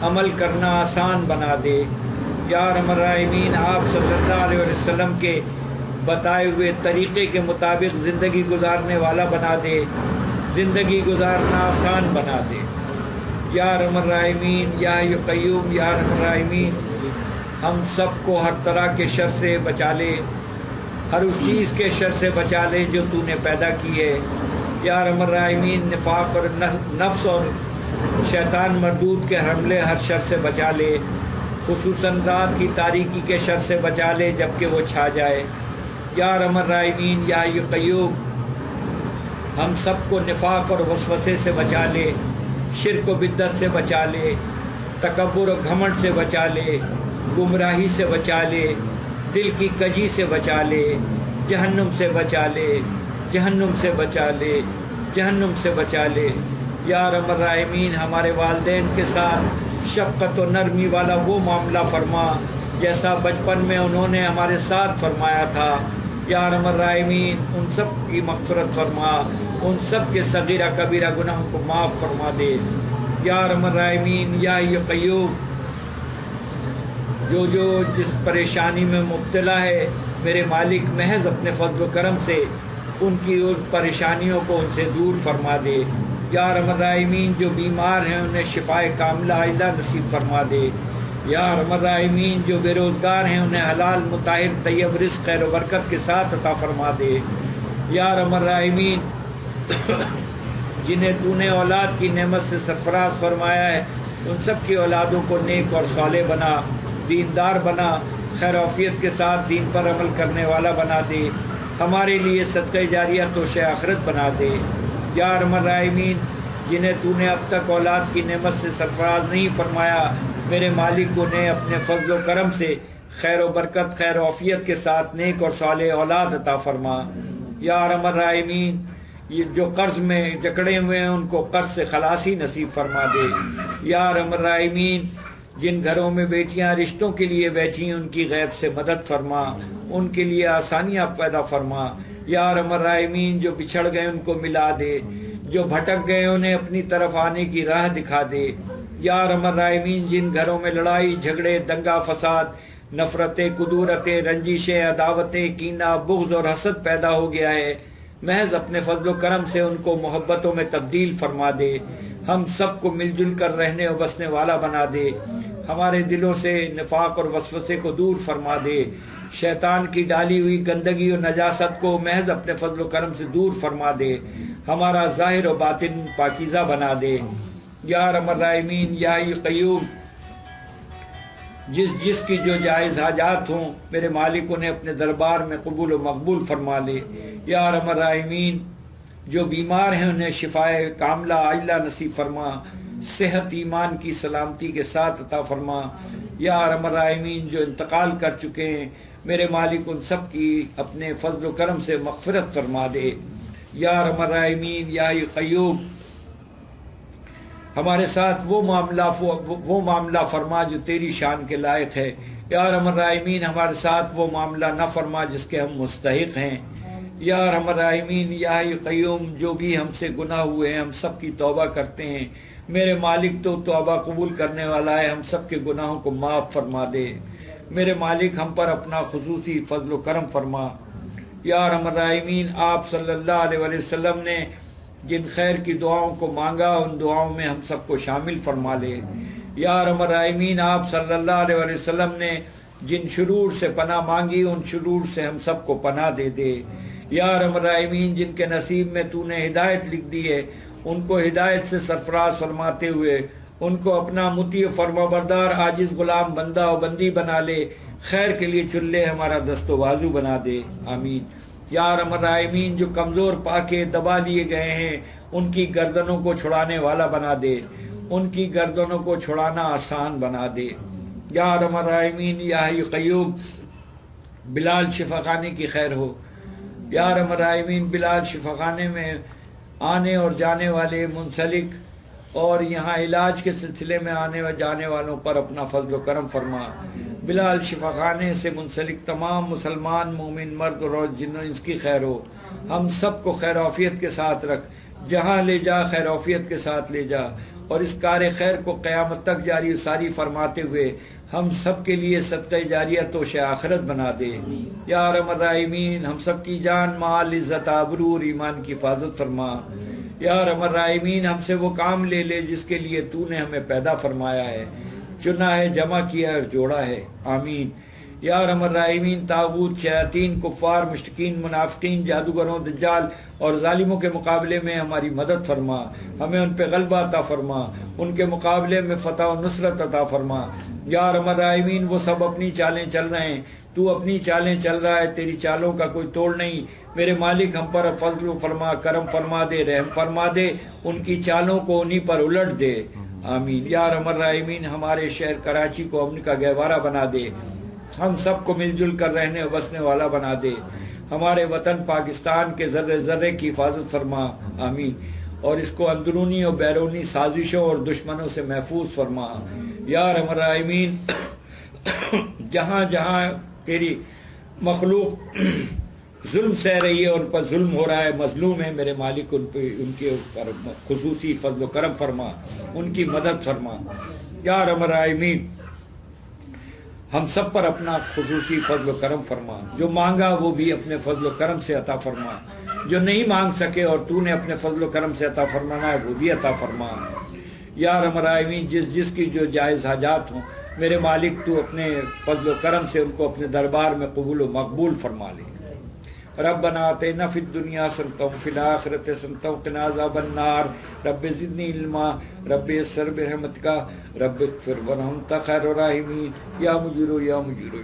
عمل کرنا آسان بنا دے۔ یا ارحم الراحمین، آپ صلی اللہ علیہ وسلم کے بتائے ہوئے طریقے کے مطابق زندگی گزارنے والا بنا دے، زندگی گزارنا آسان بنا دے۔ یا ارحم الراحمین یا حی قیوم یا ارحم الراحمین، ہم سب کو ہر طرح کے شر سے بچا لے، ہر اس چیز کے شر سے بچا لے جو تو نے پیدا کی ہے۔ یا ارحم الراحمین، نفاق اور نفس اور شیطان مردود کے حملے ہر شر سے بچا لے، خصوصاً رات کی تاریکی کے شر سے بچا لے جب کہ وہ چھا جائے۔ یا ارحم الراحمین یا حی قیوم، ہم سب کو نفاق اور وسوسے سے بچا لے، شرک و بدعت سے بچا لے، تکبر و گھمنڈ سے بچا لے، گمراہی سے بچا لے، دل کی کجی سے بچا لے، جہنم سے بچا لے، جہنم سے بچا لے، جہنم سے بچا لے۔ یا ارحم الراحمین، ہمارے والدین کے ساتھ شفقت و نرمی والا وہ معاملہ فرما جیسا بچپن میں انہوں نے ہمارے ساتھ فرمایا تھا۔ یا ارحم الراحمین، ان سب کی مغفرت فرما، ان سب کے صغیرہ کبیرہ گناہوں کو معاف فرما دے۔ یا ارحم الراحمین یا حی قیوم، جو جس پریشانی میں مبتلا ہے میرے مالک، محض اپنے فضل و کرم سے ان کی ان پریشانیوں کو ان سے دور فرما دے۔ یا ارحم الراحمین، جو بیمار ہیں انہیں شفائے کاملہ عاجلہ نصیب فرما دے۔ یا ارحم الراحمین، جو بے روزگار ہیں انہیں حلال مطہر طیب رزق خیر و برکت کے ساتھ عطا فرما دے۔ یا ارحم الراحمین، جنہیں تو نے اولاد کی نعمت سے سرفراز فرمایا ہے ان سب کی اولادوں کو نیک اور صالح بنا، دیندار بنا، خیر و عافیت کے ساتھ دین پر عمل کرنے والا بنا دے، ہمارے لیے صدقہ جاریہ توشہ آخرت بنا دے۔ یا ارحم الراحمین، جنہیں تو نے اب تک اولاد کی نعمت سے سرفراز نہیں فرمایا میرے مالک، انہیں اپنے فضل و کرم سے خیر و برکت خیر و عافیت کے ساتھ نیک اور صالح اولاد عطا فرما۔ یا ارحم الراحمین، یہ جو قرض میں جکڑے ہوئے ہیں ان کو قرض سے خلاصی نصیب فرما دے۔ یا ارحم الراحمین، جن گھروں میں بیٹیاں رشتوں کے لیے بیٹھی ہیں ان کی غیب سے مدد فرما، ان کے لیے آسانیاں پیدا فرما۔ یا ارحم الراحمین، جو بچھڑ گئے ان کو ملا دے، جو بھٹک گئے انہیں اپنی طرف آنے کی راہ دکھا دے۔ یا ارحم الراحمین، جن گھروں میں لڑائی جھگڑے دنگا فساد نفرتیں کدورتیں رنجشیں عداوتیں کینہ بغض اور حسد پیدا ہو گیا ہے، محض اپنے فضل و کرم سے ان کو محبتوں میں تبدیل فرما دے، ہم سب کو مل جل کر رہنے و بسنے والا بنا دے، ہمارے دلوں سے نفاق اور وسوسے کو دور فرما دے، شیطان کی ڈالی ہوئی گندگی و نجاست کو محض اپنے فضل و کرم سے دور فرما دے، ہمارا ظاہر و باطن پاکیزہ بنا دے۔ یا ارحم الراحمین یا حی قیوم، جس کی جو جائز حاجات ہوں میرے مالک انہیں اپنے دربار میں قبول و مقبول فرما لے۔ یا ارحم الراحمین، جو بیمار ہیں انہیں شفائے کاملہ عاجلہ نصیب فرما، صحت ایمان کی سلامتی کے ساتھ عطا فرما۔ یا ارحم الراحمین، جو انتقال کر چکے ہیں میرے مالک ان سب کی اپنے فضل و کرم سے مغفرت فرما دے۔ یا ارحم الراحمین یا حی قیوم، ہمارے ساتھ وہ معاملہ فرما جو تیری شان کے لائق ہے۔ یا ارحم الراحمین، ہمارے ساتھ وہ معاملہ نہ فرما جس کے ہم مستحق ہیں۔ یا ارحم الراحمین یا حی قیوم، جو بھی ہم سے گناہ ہوئے ہیں ہم سب کی توبہ کرتے ہیں، میرے مالک تو توبہ قبول کرنے والا ہے، ہم سب کے گناہوں کو معاف فرما دے۔ میرے مالک ہم پر اپنا خصوصی فضل و کرم فرما۔ یا ارحم الراحمین، آپ صلی اللہ علیہ وسلم نے جن خیر کی دعاؤں کو مانگا ان دعاؤں میں ہم سب کو شامل فرما لے۔ یا ارحم الراحمین، آپ صلی اللہ علیہ وسلم نے جن شرور سے پناہ مانگی ان شرور سے ہم سب کو پناہ دے دے۔ یا ارحم الراحمین، جن کے نصیب میں تو نے ہدایت لکھ دی ہے ان کو ہدایت سے سرفراز فرماتے ہوئے ان کو اپنا مطیع فرما بردار عاجز غلام بندہ و بندی بنا لے، خیر کے لیے چن لے، ہمارا دست و بازو بنا دے، آمین۔ یا ارحم الراحمین، جو کمزور پا کے دبا لیے گئے ہیں ان کی گردنوں کو چھڑانے والا بنا دے، ان کی گردنوں کو چھڑانا آسان بنا دے۔ یا ارحم الراحمین یا حی قیوم، بلال شفا خانے کی خیر ہو۔ یا ارحم الراحمین، بلال شفا خانے میں آنے اور جانے والے منسلک اور یہاں علاج کے سلسلے میں آنے و جانے والوں پر اپنا فضل و کرم فرما۔ بلال شفا خانے سے منسلک تمام مسلمان مومن مرد اور جن انس کی خیر ہو۔ ہم سب کو خیر عافیت کے ساتھ رکھ، جہاں لے جا خیر عافیت کے ساتھ لے جا، اور اس کار خیر کو قیامت تک جاری ساری فرماتے ہوئے ہم سب کے لیے صدقہ جاریہ توش آخرت بنا دے۔ یا ارحم الراحمین، ہم سب کی جان مال عزت آبرو اور ایمان کی حفاظت فرما۔ یا ارحم الراحمین، ہم سے وہ کام لے لے جس کے لیے تو نے ہمیں پیدا فرمایا ہے، چنا ہے، جمع کیا ہے اور جوڑا ہے، آمین۔ یا ارحم الراحمین، طاغوت، شیاطین، کفار، مشرکین، منافقین، جادوگروں، دجال اور ظالموں کے مقابلے میں ہماری مدد فرما، ہمیں ان پہ غلبہ عطا فرما، ان کے مقابلے میں فتح و نصرت عطا فرما۔ یا ارحم الراحمین، وہ سب اپنی چالیں چل رہے ہیں، تو اپنی چالیں چل رہا ہے، تیری چالوں کا کوئی توڑ نہیں۔ میرے مالک ہم پر فضل فرما، کرم فرما دے، رحم فرما دے، ان کی چالوں کو انہی پر الٹ دے، آمین۔ یا ارحم الراحمین، ہمارے شہر کراچی کو امن کا گہوارہ بنا دے، ہم سب کو مل جل کر رہنے و بسنے والا بنا دے، ہمارے وطن پاکستان کے ذرے ذرے کی حفاظت فرما، آمین، اور اس کو اندرونی اور بیرونی سازشوں اور دشمنوں سے محفوظ فرما۔ یا ارحم الراحمین، جہاں جہاں تیری مخلوق ظلم سہ رہی ہے، ان پر ظلم ہو رہا ہے، مظلوم ہے، میرے مالک ان کے اوپر خصوصی فضل و کرم فرما، ان کی مدد فرما۔ یا ارحم الراحمین، ہم سب پر اپنا خصوصی فضل و کرم فرما، جو مانگا وہ بھی اپنے فضل و کرم سے عطا فرما، جو نہیں مانگ سکے اور تو نے اپنے فضل و کرم سے عطا فرمانا ہے وہ بھی عطا فرما۔ یا ارحم الراحمین، جس کی جو جائز حاجات ہوں میرے مالک تو اپنے فضل و کرم سے ان کو اپنے دربار میں قبول و مقبول فرما لے۔ ربنا آتنا فی الدنیا حسنۃ وفی الآخرۃ حسنۃ وقنا عذاب النار، رب زدنی علما، رب یسر برحمتک، رب اغفر وارحم، انت خیر الراحمین، یا مجیر یا مجیر۔